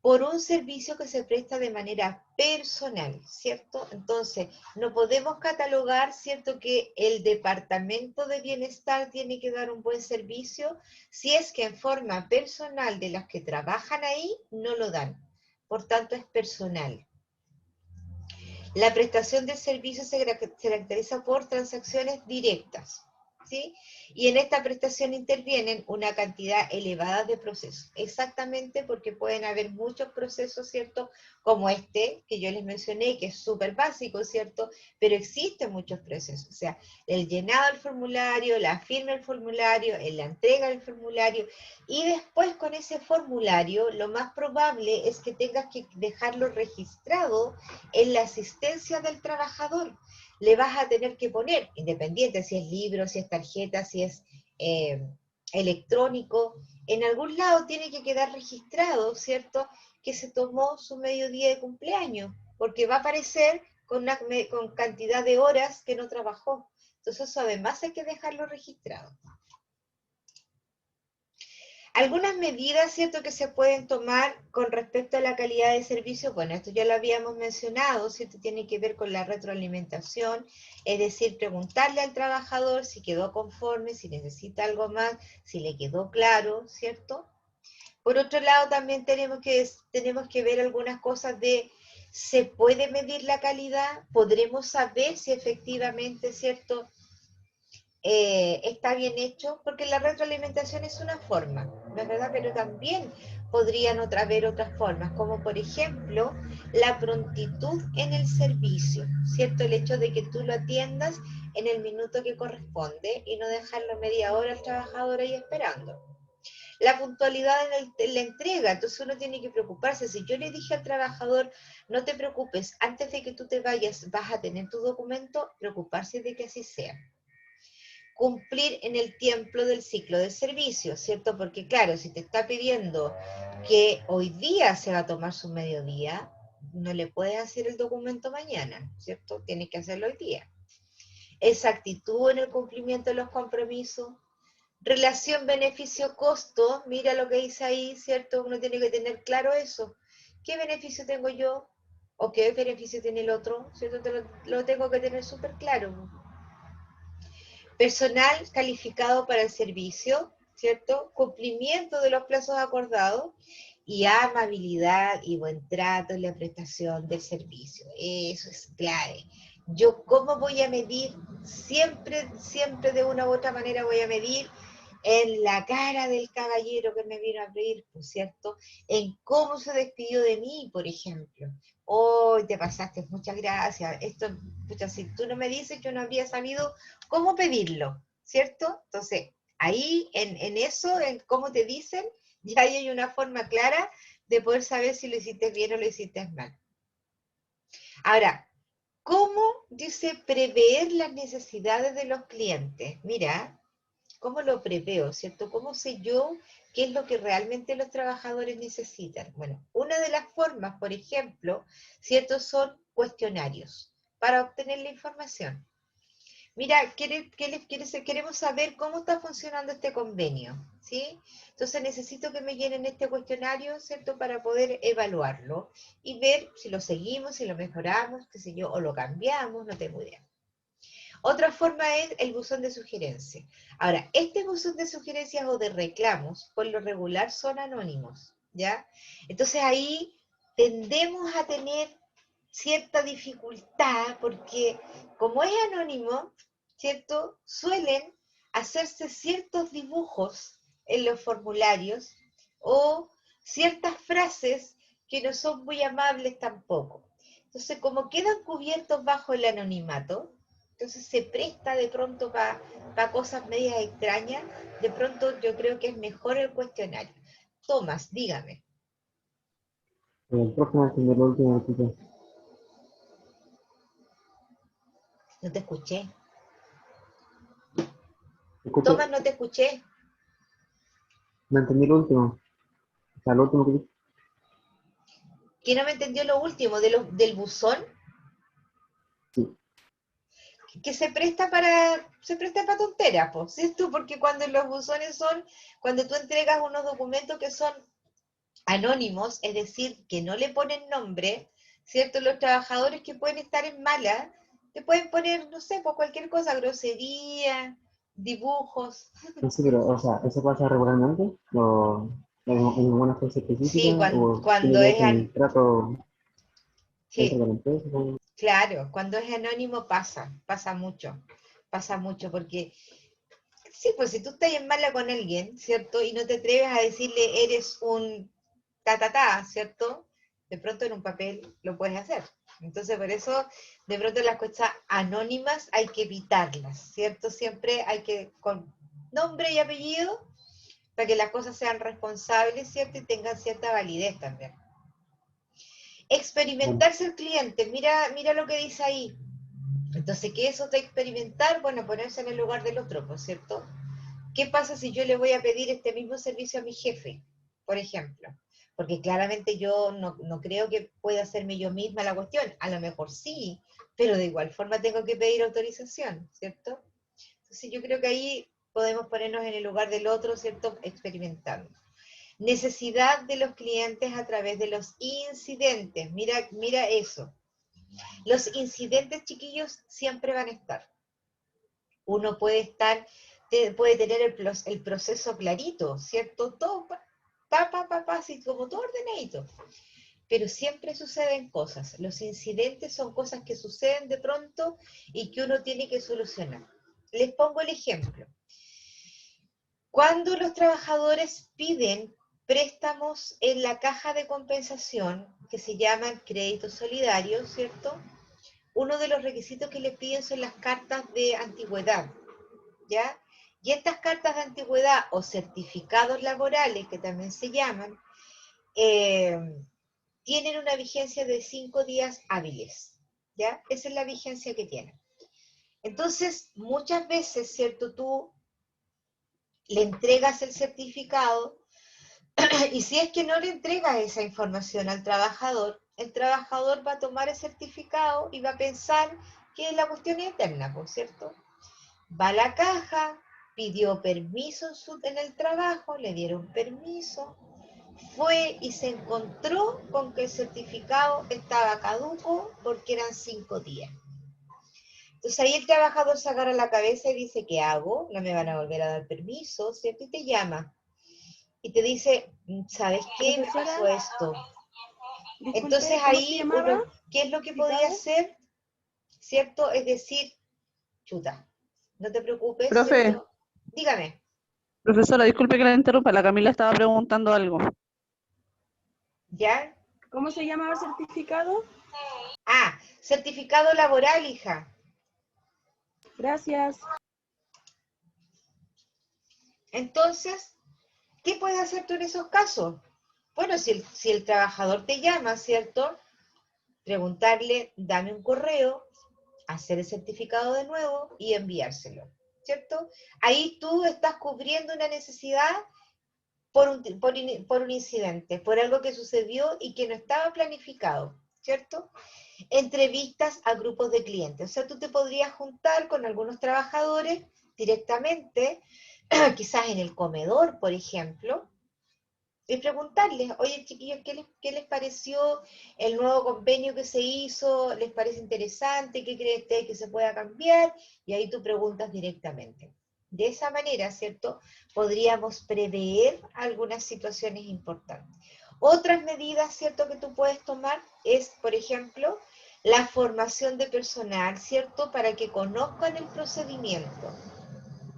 por un servicio que se presta de manera personal, ¿cierto? Entonces, no podemos catalogar, ¿cierto?, que el departamento de bienestar tiene que dar un buen servicio si es que en forma personal de los que trabajan ahí no lo dan. Por tanto, es personal. La prestación de servicios se caracteriza por transacciones directas, ¿sí? Y en esta prestación intervienen una cantidad elevada de procesos, exactamente porque pueden haber muchos procesos, ¿cierto? Como este que yo les mencioné, que es súper básico, ¿cierto? Pero existen muchos procesos, o sea, el llenado del formulario, la firma del formulario, la entrega del formulario, y después con ese formulario, lo más probable es que tengas que dejarlo registrado en la asistencia del trabajador. Le vas a tener que poner, independiente si es libro, si es tarjeta, si es electrónico, en algún lado tiene que quedar registrado, ¿cierto?, que se tomó su mediodía de cumpleaños, porque va a aparecer con cantidad de horas que no trabajó. Entonces eso además hay que dejarlo registrado. Algunas medidas, ¿cierto?, que se pueden tomar con respecto a la calidad de servicio, bueno, esto ya lo habíamos mencionado, ¿cierto?, tiene que ver con la retroalimentación, es decir, preguntarle al trabajador si quedó conforme, si necesita algo más, si le quedó claro, ¿cierto? Por otro lado, también tenemos que ver algunas cosas de, ¿se puede medir la calidad? ¿Podremos saber si efectivamente, ¿cierto?, está bien hecho? Porque la retroalimentación es una forma, ¿no es verdad? Pero también podrían haber otras formas, como por ejemplo la prontitud en el servicio, ¿cierto? El hecho de que tú lo atiendas en el minuto que corresponde y no dejarlo media hora al trabajador ahí esperando. la puntualidad en la entrega. Entonces uno tiene que preocuparse. Si yo le dije al trabajador, no te preocupes, antes de que tú te vayas vas a tener tu documento, preocuparse de que así sea. Cumplir en el tiempo del ciclo de servicio, ¿cierto? Porque claro, si te está pidiendo que hoy día se va a tomar su mediodía, no le puedes hacer el documento mañana, ¿cierto? Tienes que hacerlo hoy día. Exactitud en el cumplimiento de los compromisos. Relación beneficio-costo, mira lo que dice ahí, ¿cierto? Uno tiene que tener claro eso. ¿Qué beneficio tengo yo? ¿O qué beneficio tiene el otro? ¿Cierto? Lo tengo que tener súper claro. Personal calificado para el servicio, ¿cierto? Cumplimiento de los plazos acordados y amabilidad y buen trato en la prestación del servicio. Eso es clave. Yo, ¿cómo voy a medir? Siempre, siempre de una u otra manera voy a medir en la cara del caballero que me vino a pedir, por cierto, en cómo se despidió de mí, por ejemplo. Hoy te pasaste, muchas gracias. Esto, pucha, si tú no me dices, yo no habría sabido cómo pedirlo, ¿cierto? Entonces, ahí en eso, en cómo te dicen, ya ahí hay una forma clara de poder saber si lo hiciste bien o lo hiciste mal. Ahora, ¿cómo dice prever las necesidades de los clientes? Mira, ¿cómo lo preveo, cierto? ¿Cómo sé yo qué es lo que realmente los trabajadores necesitan? Bueno, una de las formas, por ejemplo, cierto, son cuestionarios para obtener la información. Mira, queremos saber cómo está funcionando este convenio, ¿sí? Entonces necesito que me llenen este cuestionario, ¿cierto? Para poder evaluarlo y ver si lo seguimos, si lo mejoramos, qué sé yo, o lo cambiamos, no tengo idea. Otra forma es el buzón de sugerencias. Ahora, este buzón de sugerencias o de reclamos, por lo regular, son anónimos, ¿ya? Entonces ahí tendemos a tener cierta dificultad porque como es anónimo, ¿cierto? Suelen hacerse ciertos dibujos en los formularios o ciertas frases que no son muy amables tampoco. Entonces, como quedan cubiertos bajo el anonimato, entonces se presta de pronto para cosas medias extrañas, de pronto yo creo que es mejor el cuestionario. Tomás, dígame. El próximo es el último tipo. No te escuché. Escucha, Tomás, no te escuché. no entendí el último. O sea, el último que dije. Que no me entendió lo último del buzón, Sí. que se presta para tonteras, ¿cierto? Porque cuando los buzones cuando tú entregas unos documentos que son anónimos, es decir, que no le ponen nombre, ¿cierto? Los trabajadores que pueden estar en mala, te pueden poner, no sé, por cualquier cosa, grosería, dibujos. No sé, pero, o sea, ¿eso pasa regularmente? ¿O en alguna fecha específica? Sí, ¿O tiene cuando que ver es, con el trato dentro sí, de la empresa? claro, cuando es anónimo pasa mucho, porque sí, pues si tú estás en mala con alguien, ¿cierto? Y no te atreves a decirle eres un ¿cierto? De pronto en un papel lo puedes hacer. Entonces, por eso, de pronto las cosas anónimas hay que evitarlas, ¿cierto? Siempre hay que, con nombre y apellido, para que las cosas sean responsables, ¿cierto? Y tengan cierta validez también. Bueno, Experimentarse el cliente, mira lo que dice ahí. Entonces, ¿qué es eso de experimentar? Bueno, ponerse en el lugar del otro, ¿no es cierto? ¿Qué pasa si yo le voy a pedir este mismo servicio a mi jefe, por ejemplo? Porque claramente yo no creo que pueda hacerme yo misma la cuestión. A lo mejor sí, pero de igual forma tengo que pedir autorización, ¿cierto? Entonces yo creo que ahí podemos ponernos en el lugar del otro, ¿cierto? Experimentando. Necesidad de los clientes a través de los incidentes. Mira eso. Los incidentes, chiquillos, siempre van a estar. Uno puede tener el proceso clarito, ¿cierto? Todo, así como todo ordenadito. Pero siempre suceden cosas. Los incidentes son cosas que suceden de pronto y que uno tiene que solucionar. Les pongo el ejemplo. Cuando los trabajadores piden préstamos en la caja de compensación, que se llaman créditos solidarios, ¿cierto? Uno de los requisitos que les piden son las cartas de antigüedad, ¿ya? Y estas cartas de antigüedad o certificados laborales, que también se llaman, tienen una vigencia de 5 días hábiles, ¿ya? Esa es la vigencia que tienen. Entonces, muchas veces, ¿cierto? Tú le entregas el certificado y si es que no le entregas esa información al trabajador, el trabajador va a tomar el certificado y va a pensar que la cuestión es eterna, ¿por cierto? Va a la caja, pidió permiso en el trabajo, le dieron permiso, fue y se encontró con que el certificado estaba caduco porque eran 5 días. Entonces ahí el trabajador se agarra la cabeza y dice, ¿qué hago? No me van a volver a dar permiso, ¿cierto? Y te llama y te dice, ¿sabes qué? Me Profesora, pasó esto. Entonces disculpe, ¿cómo se ahí llamaba? uno, ¿qué es lo que podría ¿Certificado? hacer? ¿Cierto? Es decir, chuta, no te preocupes, Profe, ¿cierto? Dígame, profesora, disculpe que la interrumpa, la Camila estaba preguntando algo. ¿ya? ¿Cómo se llamaba el certificado? Ah, certificado laboral, hija. Gracias. Entonces, ¿qué puedes hacer tú en esos casos? Bueno, si el trabajador te llama, ¿cierto? Preguntarle, dame un correo, hacer el certificado de nuevo y enviárselo, ¿cierto? Ahí tú estás cubriendo una necesidad por un incidente, por algo que sucedió y que no estaba planificado, ¿cierto? Entrevistas a grupos de clientes. O sea, tú te podrías juntar con algunos trabajadores directamente, quizás en el comedor, por ejemplo, y preguntarles, oye chiquillos, ¿qué les pareció el nuevo convenio que se hizo? ¿Les parece interesante? ¿Qué creen ustedes que se pueda cambiar? Y ahí tú preguntas directamente. De esa manera, ¿cierto? Podríamos prever algunas situaciones importantes. Otras medidas, ¿cierto?, que tú puedes tomar es, por ejemplo, la formación de personal, ¿cierto?, para que conozcan el procedimiento.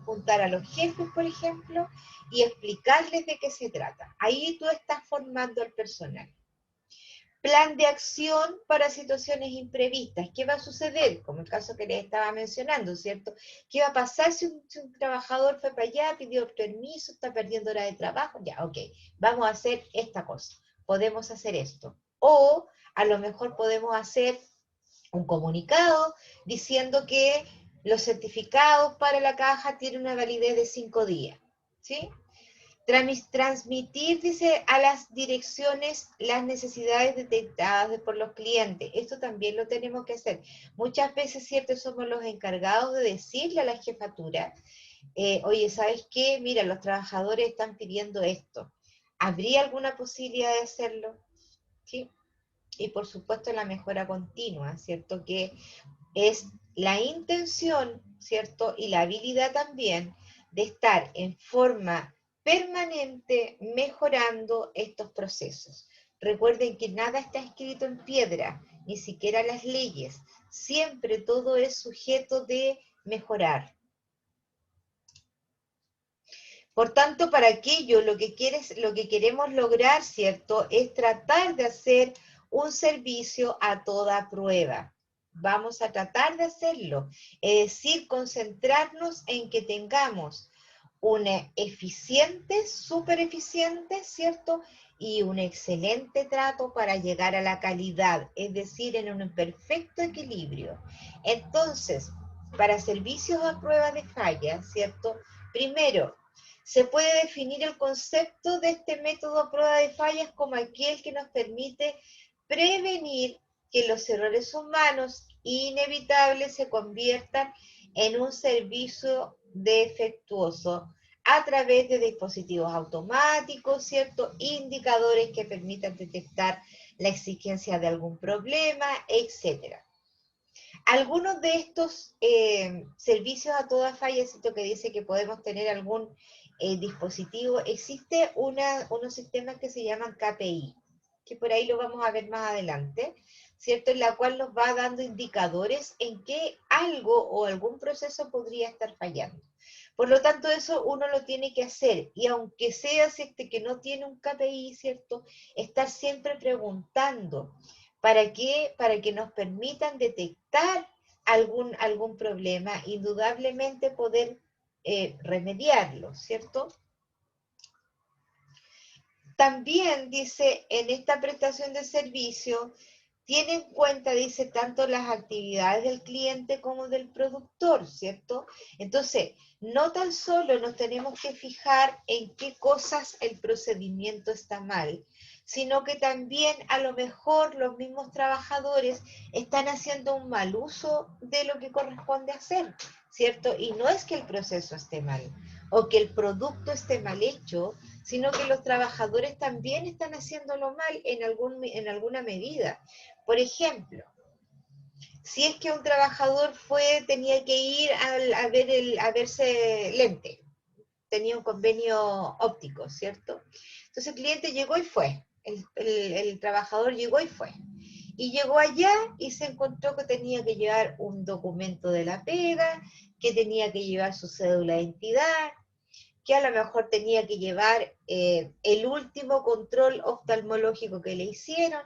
Juntar a los jefes, por ejemplo, y explicarles de qué se trata. Ahí tú estás formando al personal. Plan de acción para situaciones imprevistas. ¿Qué va a suceder? Como el caso que les estaba mencionando, ¿cierto? ¿Qué va a pasar si un trabajador fue para allá, pidió permiso, está perdiendo hora de trabajo? Ya, ok, vamos a hacer esta cosa. Podemos hacer esto. O a lo mejor podemos hacer un comunicado diciendo que los certificados para la caja tienen una validez de 5 días, ¿sí? Transmitir, dice, a las direcciones las necesidades detectadas por los clientes. Esto también lo tenemos que hacer. Muchas veces, ¿cierto? Somos los encargados de decirle a la jefatura, oye, ¿sabes qué? Mira, los trabajadores están pidiendo esto. ¿Habría alguna posibilidad de hacerlo? ¿Sí? Y por supuesto la mejora continua, ¿cierto? Que es la intención, ¿cierto? Y la habilidad también de estar en forma permanente mejorando estos procesos. Recuerden que nada está escrito en piedra, ni siquiera las leyes. Siempre todo es sujeto de mejorar. Por tanto, para aquello lo que queremos lograr, ¿cierto?, es tratar de hacer un servicio a toda prueba. Vamos a tratar de hacerlo, es decir, concentrarnos en que tengamos una eficiente, súper eficiente, ¿cierto?, y un excelente trato para llegar a la calidad, es decir, en un perfecto equilibrio. Entonces, para servicios a prueba de falla, ¿cierto?, primero, se puede definir el concepto de este método a prueba de fallas como aquel que nos permite prevenir que los errores humanos inevitables se conviertan en un servicio defectuoso a través de dispositivos automáticos, ¿cierto? Indicadores que permitan detectar la existencia de algún problema, etcétera. Algunos de estos servicios a toda falla, ¿cierto?, que dice que podemos tener algún dispositivo, existe unos sistemas que se llaman KPI, que por ahí lo vamos a ver más adelante, ¿cierto?, en la cual nos va dando indicadores en qué algo o algún proceso podría estar fallando. Por lo tanto, eso uno lo tiene que hacer, y aunque sea que no tiene un KPI, ¿cierto?, estar siempre preguntando. ¿Para qué? Para que nos permitan detectar algún problema, indudablemente poder remediarlo, ¿cierto? También dice, en esta prestación de servicio, tiene en cuenta, dice, tanto las actividades del cliente como del productor, ¿cierto? Entonces, no tan solo nos tenemos que fijar en qué cosas el procedimiento está mal, sino que también a lo mejor los mismos trabajadores están haciendo un mal uso de lo que corresponde hacer, ¿cierto? Y no es que el proceso esté mal o que el producto esté mal hecho, sino que los trabajadores también están haciéndolo mal en alguna medida. Por ejemplo, si es que un trabajador tenía que ir a verse lente, tenía un convenio óptico, ¿cierto? Entonces el cliente llegó y fue, el trabajador llegó y fue. Y llegó allá y se encontró que tenía que llevar un documento de la pega, que tenía que llevar su cédula de identidad, que a lo mejor tenía que llevar el último control oftalmológico que le hicieron,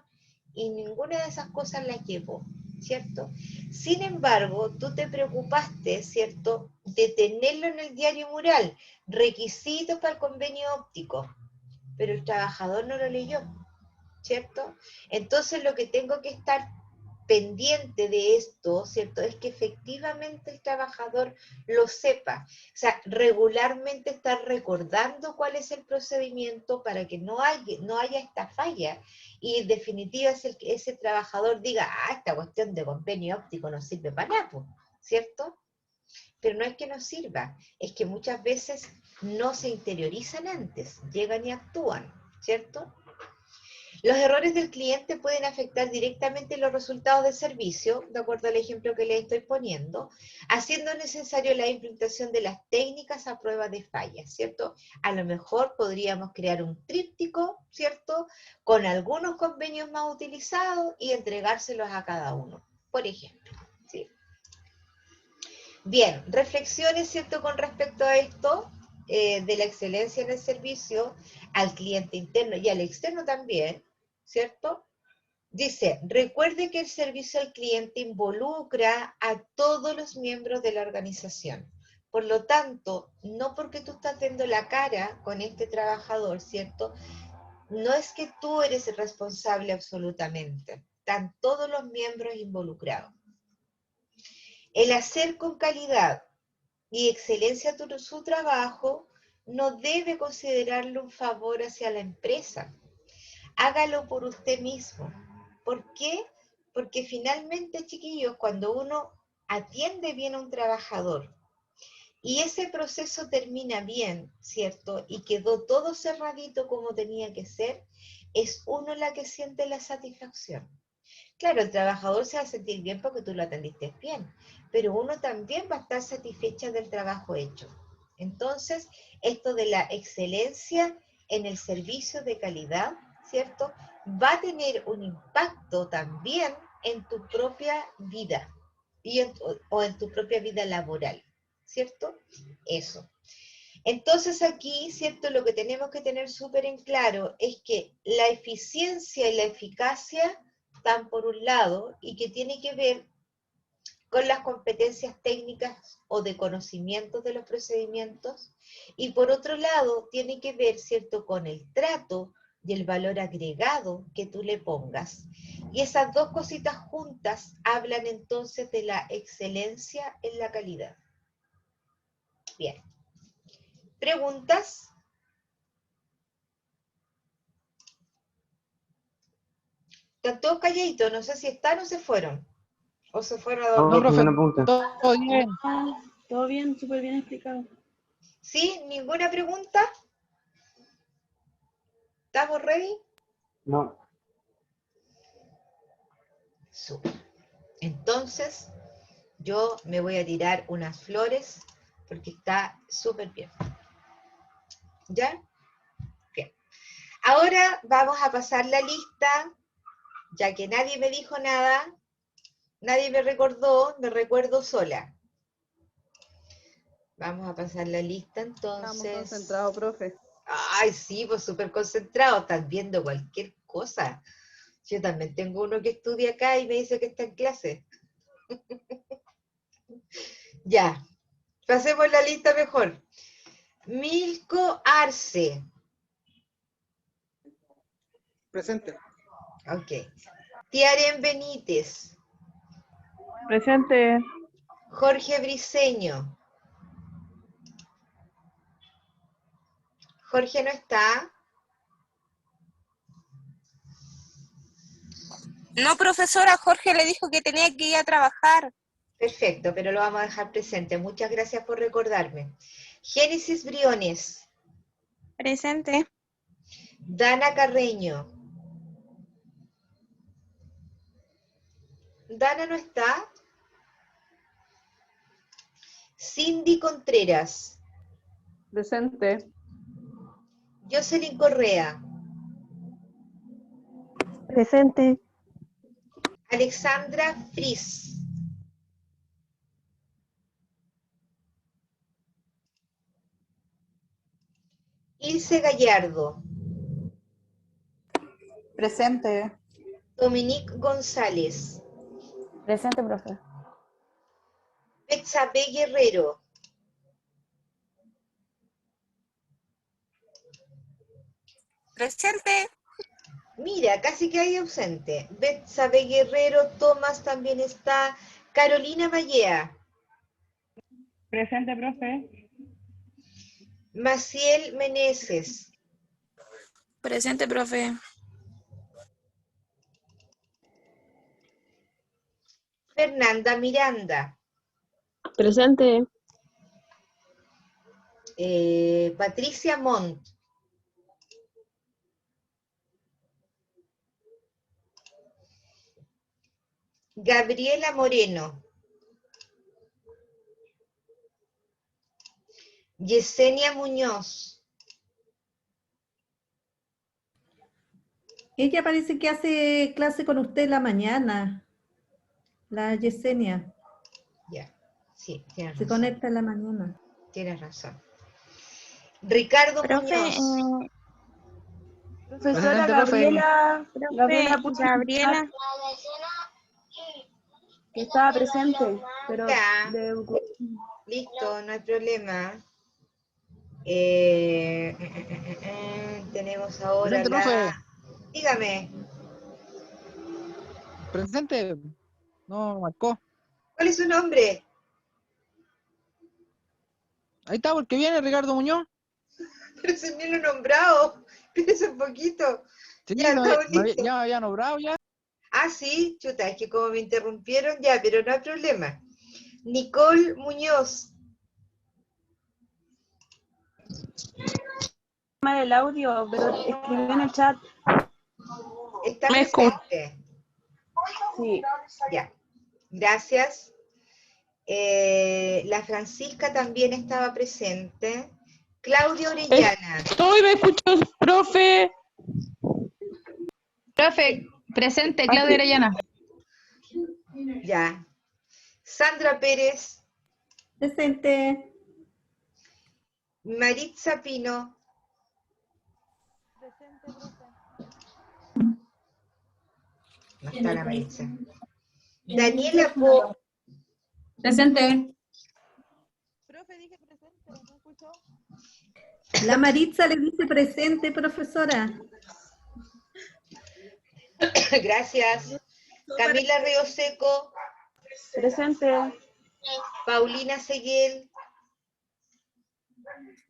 y ninguna de esas cosas las llevó, ¿cierto? Sin embargo, tú te preocupaste, ¿cierto?, de tenerlo en el diario mural, requisitos para el convenio óptico, pero el trabajador no lo leyó, ¿cierto? Entonces lo que tengo que estar pendiente de esto, ¿cierto?, es que efectivamente el trabajador lo sepa. O sea, regularmente estar recordando cuál es el procedimiento para que no haya esta falla. Y en definitiva ese trabajador diga, esta cuestión de convenio óptico no sirve para nada, ¿cierto? Pero no es que no sirva, es que muchas veces no se interiorizan antes, llegan y actúan, ¿cierto? Los errores del cliente pueden afectar directamente los resultados del servicio, de acuerdo al ejemplo que les estoy poniendo, haciendo necesario la implementación de las técnicas a prueba de fallas, ¿cierto? A lo mejor podríamos crear un tríptico, ¿cierto?, con algunos convenios más utilizados y entregárselos a cada uno, por ejemplo, ¿sí? Bien, reflexiones, ¿cierto?, con respecto a esto, de la excelencia en el servicio al cliente interno y al externo también, ¿cierto? Dice, recuerde que el servicio al cliente involucra a todos los miembros de la organización. Por lo tanto, no porque tú estás viendo la cara con este trabajador, ¿cierto?, no es que tú eres el responsable absolutamente. Están todos los miembros involucrados. El hacer con calidad y excelencia su trabajo no debe considerarlo un favor hacia la empresa. Hágalo por usted mismo. ¿Por qué? Porque finalmente, chiquillos, cuando uno atiende bien a un trabajador y ese proceso termina bien, ¿cierto?, y quedó todo cerradito como tenía que ser, es uno la que siente la satisfacción. Claro, el trabajador se va a sentir bien porque tú lo atendiste bien, pero uno también va a estar satisfecha del trabajo hecho. Entonces, esto de la excelencia en el servicio de calidad, ¿cierto?, va a tener un impacto también en tu propia vida o en tu propia vida laboral, ¿cierto? Eso. Entonces aquí, ¿cierto?, lo que tenemos que tener súper en claro es que la eficiencia y la eficacia están por un lado y que tiene que ver con las competencias técnicas o de conocimientos de los procedimientos, y por otro lado tiene que ver, ¿cierto?, con el trato y el valor agregado que tú le pongas. Y esas dos cositas juntas hablan entonces de la excelencia en la calidad. Bien. ¿Preguntas? Están todos calladitos, no sé si están o se fueron. O se fueron a No, No, dormir. profe, ninguna pregunta. todo bien. Ah, todo bien, súper bien explicado. ¿Sí? ¿Ninguna pregunta? ¿Estamos ready? No, Súper. Entonces, yo me voy a tirar unas flores porque está súper bien. ¿Ya? Bien. Ahora vamos a pasar la lista, ya que nadie me dijo nada, nadie me recordó, me recuerdo sola. Vamos a pasar la lista Estamos entonces. concentrados, profe. Ay, sí, pues súper concentrado, están viendo cualquier cosa. Yo también tengo uno que estudia acá y me dice que está en clase. Ya. Pasemos la lista mejor. Milko Arce. Presente. Ok. Tiaren Benítez. Presente. Jorge Briceño. Jorge no está. No, profesora, Jorge le dijo que tenía que ir a trabajar. Perfecto, pero lo vamos a dejar presente. Muchas gracias por recordarme. Génesis Briones. Presente. Dana Carreño. Dana no está. Cindy Contreras. Presente. Jocelyn Correa. Presente. Alexandra Fris. Ilse Gallardo. Presente. Dominique González. Presente, profe. Betsabe Guerrero. Presente. Mira, casi que hay ausente. Betsabe Guerrero, Tomás también está. Carolina Mallea. Presente, profe. Maciel Meneses. Presente, profe. Fernanda Miranda. Presente. Patricia Montt. Gabriela Moreno. Yesenia Muñoz. Ella parece que hace clase con usted en la mañana, la Yesenia. Ya, sí, tienes Se razón. conecta en la mañana. Tienes razón. Ricardo Profe, Muñoz. Profesora Presente, profe. Gabriela, profe, Gabriela puso en el chat Gabriela. que estaba presente, pero Ya. de- Listo, no hay problema. Tenemos ahora Presente, profe. Dígame, Presente. No, marcó. ¿cuál es su nombre? Ahí está, porque viene Ricardo Muñoz. Pero se me lo he nombrado. Espérese un poquito. Sí, Ya, estamos listos. ya me había nombrado ya. Ah, sí, chuta, es que como me interrumpieron ya, pero no hay problema. Nicole Muñoz. el audio, pero escribió en el chat. ¿Está Me escucho. presente? Sí. Ya, gracias. La Francisca también estaba presente. Claudia Orellana. Estoy, me escucho, profe. Profe, presente, Claudia Orellana. Ya. Sandra Pérez. Presente. Maritza Pino. No está la Maritza. Daniela Po. Presente. Profe, dije presente, ¿no escuchó? La Maritza le dice presente, profesora. Gracias. Camila Rioseco. Presente. Paulina Seguel.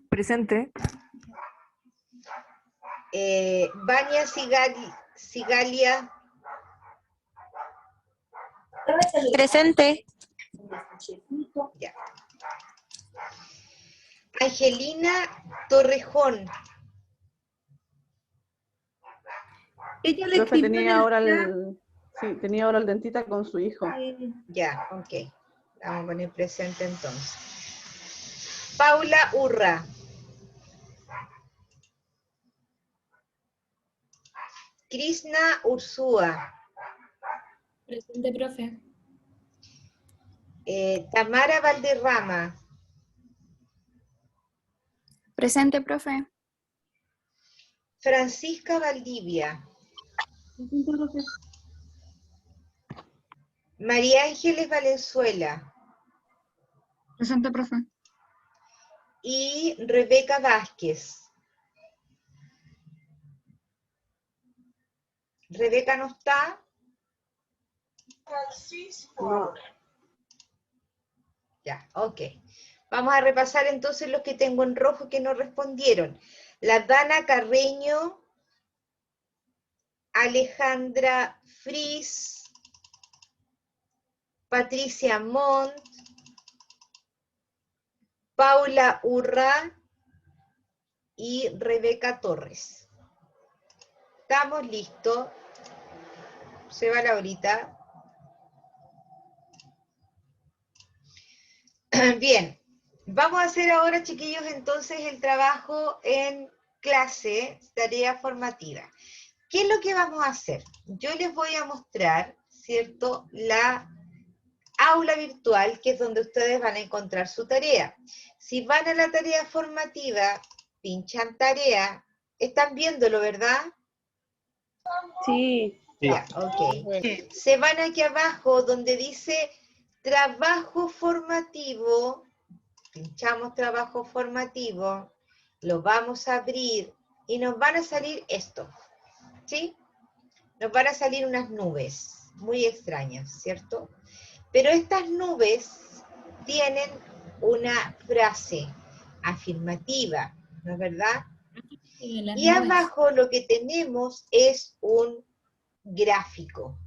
Presente. Vania Sigalia. Presente. Ya. Angelina Torrejón. Ella le Profe, escribió en tenía el ahora chat. sí, tenía ahora el dentista con su hijo. Ya, ok. Vamos a poner presente entonces. Paula Urra. Krishna Ursúa. Presente, profe. Tamara Valderrama. Presente, profe. Francisca Valdivia. María Ángeles Valenzuela. Presente, profe. y Rebeca Vázquez. Rebeca no está. No. Ya, ok. Vamos a repasar entonces los que tengo en rojo que no respondieron. La Dana Carreño, Alejandra Fris, Patricia Montt, Paula Urra y Rebeca Torres. Estamos listos. Se va la horita. Bien, vamos a hacer ahora, chiquillos, entonces el trabajo en clase, tarea formativa. ¿Qué es lo que vamos a hacer? Yo les voy a mostrar, ¿cierto?, la aula virtual, que es donde ustedes van a encontrar su tarea. Si van a la tarea formativa, pinchan tarea, están viéndolo, ¿verdad? Sí. Ya, ok. Se van aquí abajo donde dice trabajo formativo, pinchamos trabajo formativo, lo vamos a abrir y nos van a salir esto, ¿sí? Nos van a salir unas nubes muy extrañas, ¿cierto? Pero estas nubes tienen una frase afirmativa, ¿no es verdad? Y abajo lo que tenemos es un gráfico.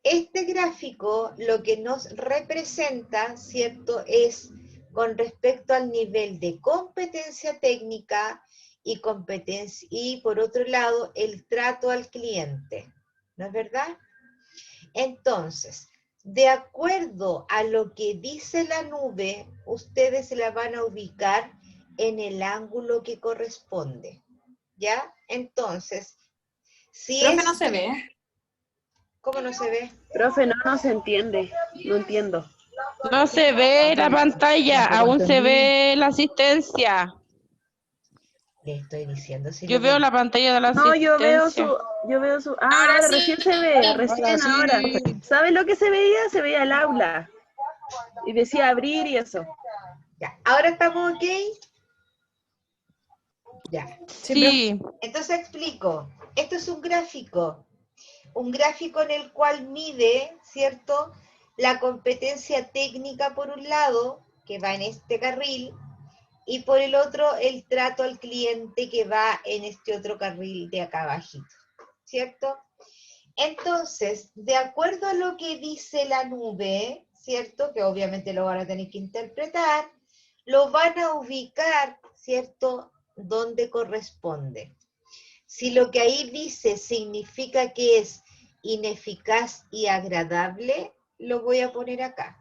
Este gráfico lo que nos representa, ¿cierto?, es con respecto al nivel de competencia técnica y competencia, y por otro lado, el trato al cliente, ¿no es verdad? Entonces, de acuerdo a lo que dice la nube, ustedes se la van a ubicar en el ángulo que corresponde, ¿ya? Entonces, si Profe, es... no se ve. ¿Cómo no se ve? Profe, no se entiende. No entiendo. No se ve la pantalla, aún se ve la asistencia. Le estoy diciendo si Yo lo veo ven. la pantalla de la No, asistencia. yo veo su. Ah, Ahora ahora sí. recién se ve, recién ahora. ¿Sabes lo que se veía? Se veía el aula. Y decía abrir y eso. Ya, ¿ahora estamos ok? Ya. Sí, Entonces explico. Esto es un gráfico en el cual mide, ¿cierto?, la competencia técnica por un lado, que va en este carril, y por el otro el trato al cliente que va en este otro carril de acá abajito, ¿cierto? Entonces, de acuerdo a lo que dice la nube, ¿cierto?, que obviamente lo van a tener que interpretar, lo van a ubicar, ¿cierto?, donde corresponde. Si lo que ahí dice significa que es ineficaz y agradable, lo voy a poner acá.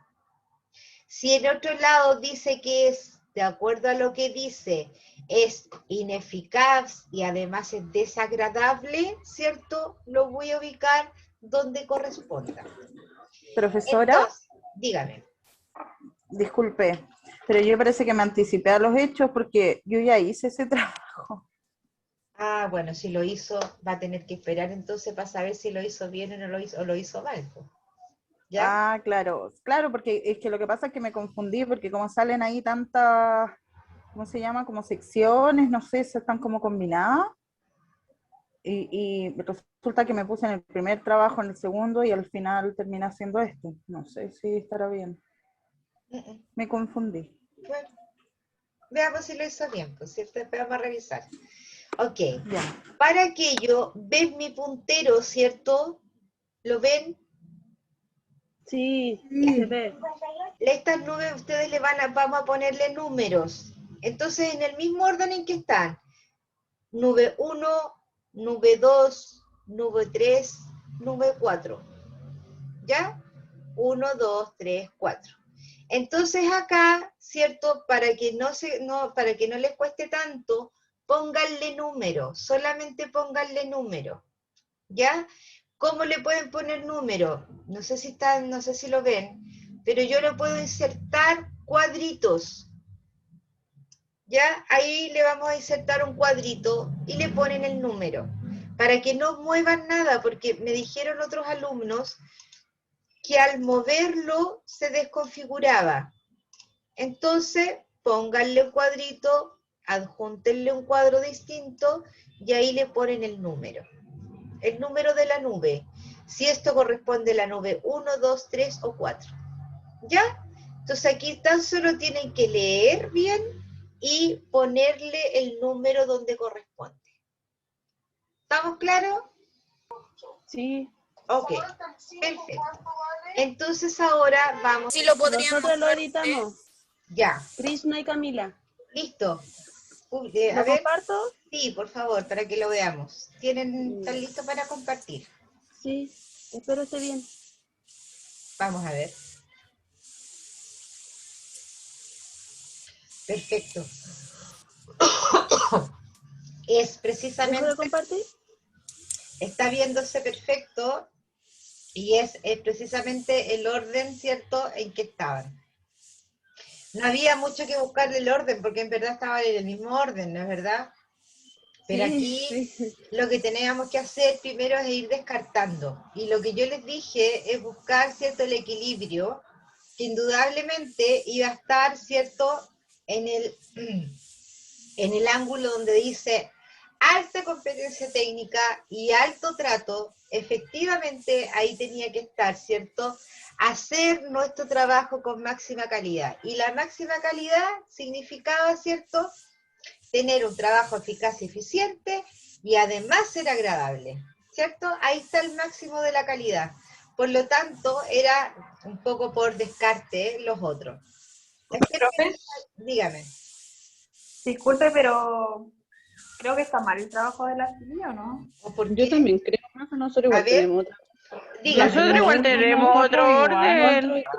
Si en otro lado dice que es, de acuerdo a lo que dice, es ineficaz y además es desagradable, ¿cierto?, lo voy a ubicar donde corresponda. Profesora, Entonces, dígame. disculpe, pero yo parece que me anticipé a los hechos porque yo ya hice ese trabajo. Ah, bueno, si lo hizo, va a tener que esperar entonces para saber si lo hizo bien o no lo hizo, o lo hizo mal. ¿Ya? Ah, claro, claro, porque es que lo que pasa es que me confundí, porque como salen ahí tantas, ¿cómo se llama? Como secciones, no sé, están como combinadas. Y resulta que me puse en el primer trabajo, en el segundo, y al final terminé haciendo esto. No sé si estará bien. Me confundí. Bueno, veamos si lo hizo bien, pues, ¿cierto? Vamos a revisar. Ok. Ya. Para aquello, ven mi puntero, ¿cierto? ¿Lo ven? Sí, se ve. Estas nubes ustedes vamos a ponerle números. Entonces, en el mismo orden en que están. Nube 1, nube 2, nube 3, nube 4. ¿Ya? 1, 2, 3, 4. Entonces acá, ¿cierto? Para que no les cueste tanto, pónganle número, solamente pónganle número. ¿Ya? ¿Cómo le pueden poner número? No sé si lo ven, pero yo le puedo insertar cuadritos. ¿Ya? Ahí le vamos a insertar un cuadrito y le ponen el número. Para que no muevan nada, porque me dijeron otros alumnos que al moverlo se desconfiguraba. Entonces, pónganle un cuadrito, adjúntenle un cuadro distinto y ahí le ponen el número de la nube. Si esto corresponde a la nube 1, 2, 3 o 4. ¿Ya? Entonces aquí tan solo tienen que leer bien y ponerle el número donde corresponde. ¿Estamos claros? Sí. Ok, perfecto. Entonces ahora vamos... Sí, lo podríamos Nosotros lo hacer. editamos. Ya, Krishna y Camila. listo. A ¿Lo ver, comparto? sí, por favor, para que lo veamos. ¿Están listos para compartir? Sí, espero esté bien. Vamos a ver. Perfecto. Es ¿Dejo precisamente... de compartir? Está viéndose perfecto y es precisamente el orden, ¿cierto?, en que estaban. No había mucho que buscar del orden, porque en verdad estaban en el mismo orden, ¿no es verdad? Pero Sí, aquí sí. lo que teníamos que hacer primero es ir descartando. Y lo que yo les dije es buscar, ¿cierto?, el equilibrio, que indudablemente iba a estar, ¿cierto?, en el ángulo donde dice alta competencia técnica y alto trato. Efectivamente ahí tenía que estar, ¿cierto?, hacer nuestro trabajo con máxima calidad. Y la máxima calidad significaba, ¿cierto?, tener un trabajo eficaz y eficiente y además ser agradable, ¿cierto? Ahí está el máximo de la calidad. Por lo tanto, era un poco por descarte los otros. Profe, Dígame. disculpe, pero creo que está mal el trabajo de la chiquilla, ¿o no? ¿O por Yo qué? también creo, profe, nosotros A igual ver, tenemos otra. dígame. Nosotros igual tenemos otro orden. Momento.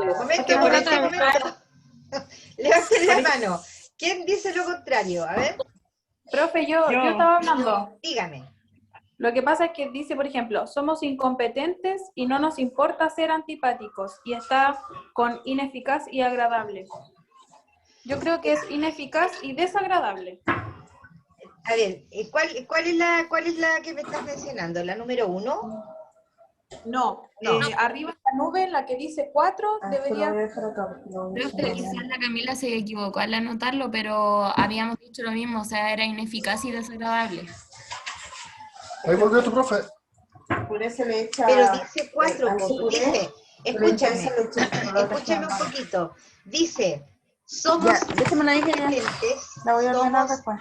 Levanten la mano. ¿Quién dice lo contrario? A ver, Profe, yo estaba hablando. dígame. Lo que pasa es que dice, por ejemplo, somos incompetentes y no nos importa ser antipáticos. Y está con ineficaz y agradable. Yo creo que es ineficaz y desagradable. A ver, ¿cuál es la que me estás mencionando? ¿La número 1? No, No. arriba en la nube, en la que dice 4, debería... Profe, quizás la Camila se equivocó al anotarlo, pero habíamos dicho lo mismo, o sea, era ineficaz y desagradable. Ahí volvió tu profe. Por eso le echa... Pero dice 4, dice, le echa escúchame esa leche, no lo un deja. poquito. Dice, somos Ya, déjamela ahí que ya competentes, la voy a ordenar somos... después.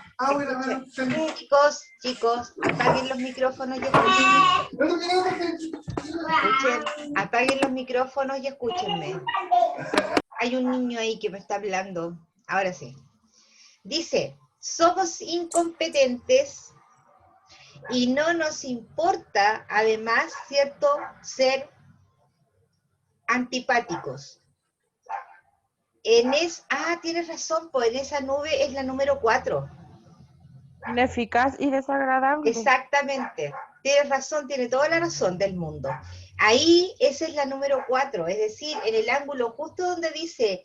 Chicos, apaguen los micrófonos y apaguen los micrófonos y escúchenme. Hay un niño ahí que me está hablando. Ahora sí. Dice, somos incompetentes y no nos importa, además, ¿cierto?, ser antipáticos. Tienes razón, pues en esa nube es la número 4. Ineficaz y desagradable. Exactamente. Tienes razón, tiene toda la razón del mundo. Ahí, esa es la número 4, es decir, en el ángulo justo donde dice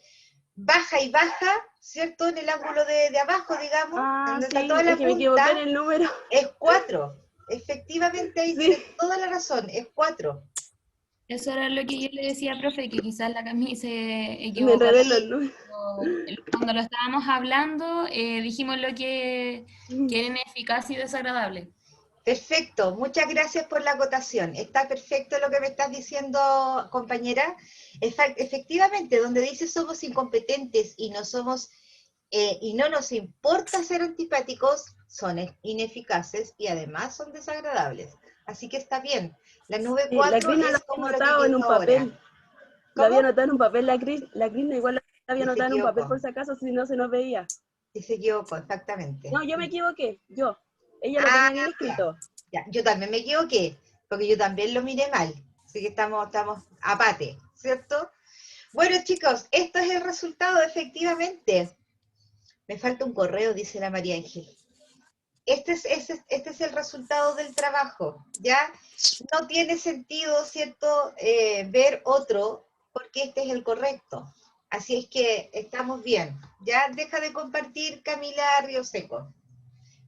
baja y baja, ¿cierto? En el ángulo de abajo, digamos, donde está toda la es que me equivoqué en punta, el número. es 4. Efectivamente, ahí tiene toda la razón, es 4. Eso era lo que yo le decía, profe, que quizás la Camila se Me equivocó. enredé en los números. Cuando lo estábamos hablando, dijimos lo que era ineficaz y desagradable. Perfecto, muchas gracias por la acotación. Está perfecto lo que me estás diciendo, compañera. Efectivamente, donde dice somos incompetentes y no somos y no nos importa ser antipáticos, son ineficaces y además son desagradables. Así que está bien. La nube 4 la Crisna es lo como había lo que anotado en un quedó papel. ahora. Lo había anotado en un papel la Crisna igual la había Y se anotado en un papel equivocó. por si acaso, si no se nos veía. Y se equivocó, exactamente. No, yo me equivoqué, yo. Ella lo tenía bien escrito. Ya, yo también me equivoqué, porque yo también lo miré mal. Así que estamos a pate, ¿cierto? Bueno, chicos, esto es el resultado, efectivamente. Me falta un correo, dice la María Ángel. Este es el resultado del trabajo, ¿ya? No tiene sentido, ¿cierto?, ver otro, porque este es el correcto. Así es que estamos bien. Ya deja de compartir, Camila Río Seco.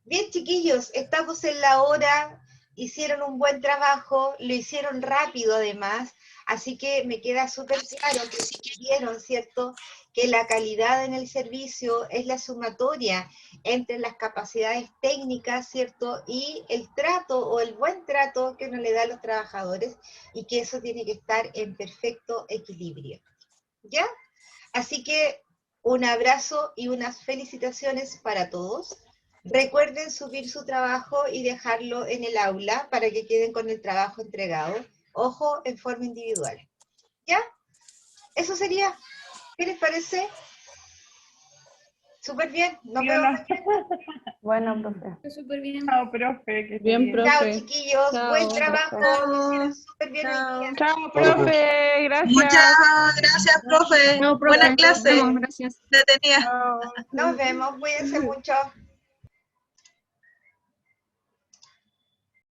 Bien, chiquillos, estamos en la hora, hicieron un buen trabajo, lo hicieron rápido además, así que me queda súper claro que vieron, ¿cierto?, que la calidad en el servicio es la sumatoria entre las capacidades técnicas, ¿cierto? Y el trato o el buen trato que uno le da a los trabajadores, y que eso tiene que estar en perfecto equilibrio. ¿Ya? Así que un abrazo y unas felicitaciones para todos. Recuerden subir su trabajo y dejarlo en el aula para que queden con el trabajo entregado. Ojo, en forma individual. ¿Ya? Eso sería. ¿Qué les parece? Súper bien. Nos vemos. Bueno, profe. Súper bien. Chao, profe. Que Bien, profe. Chao, chiquillos. Chao, Buen profe. trabajo. Lo hicieron súper bien hoy día. Chao, profe. Gracias. Muchas gracias, profe. No, profe. Buena clase. Gracias. Detenida. Chao. Nos vemos. Cuídense mucho.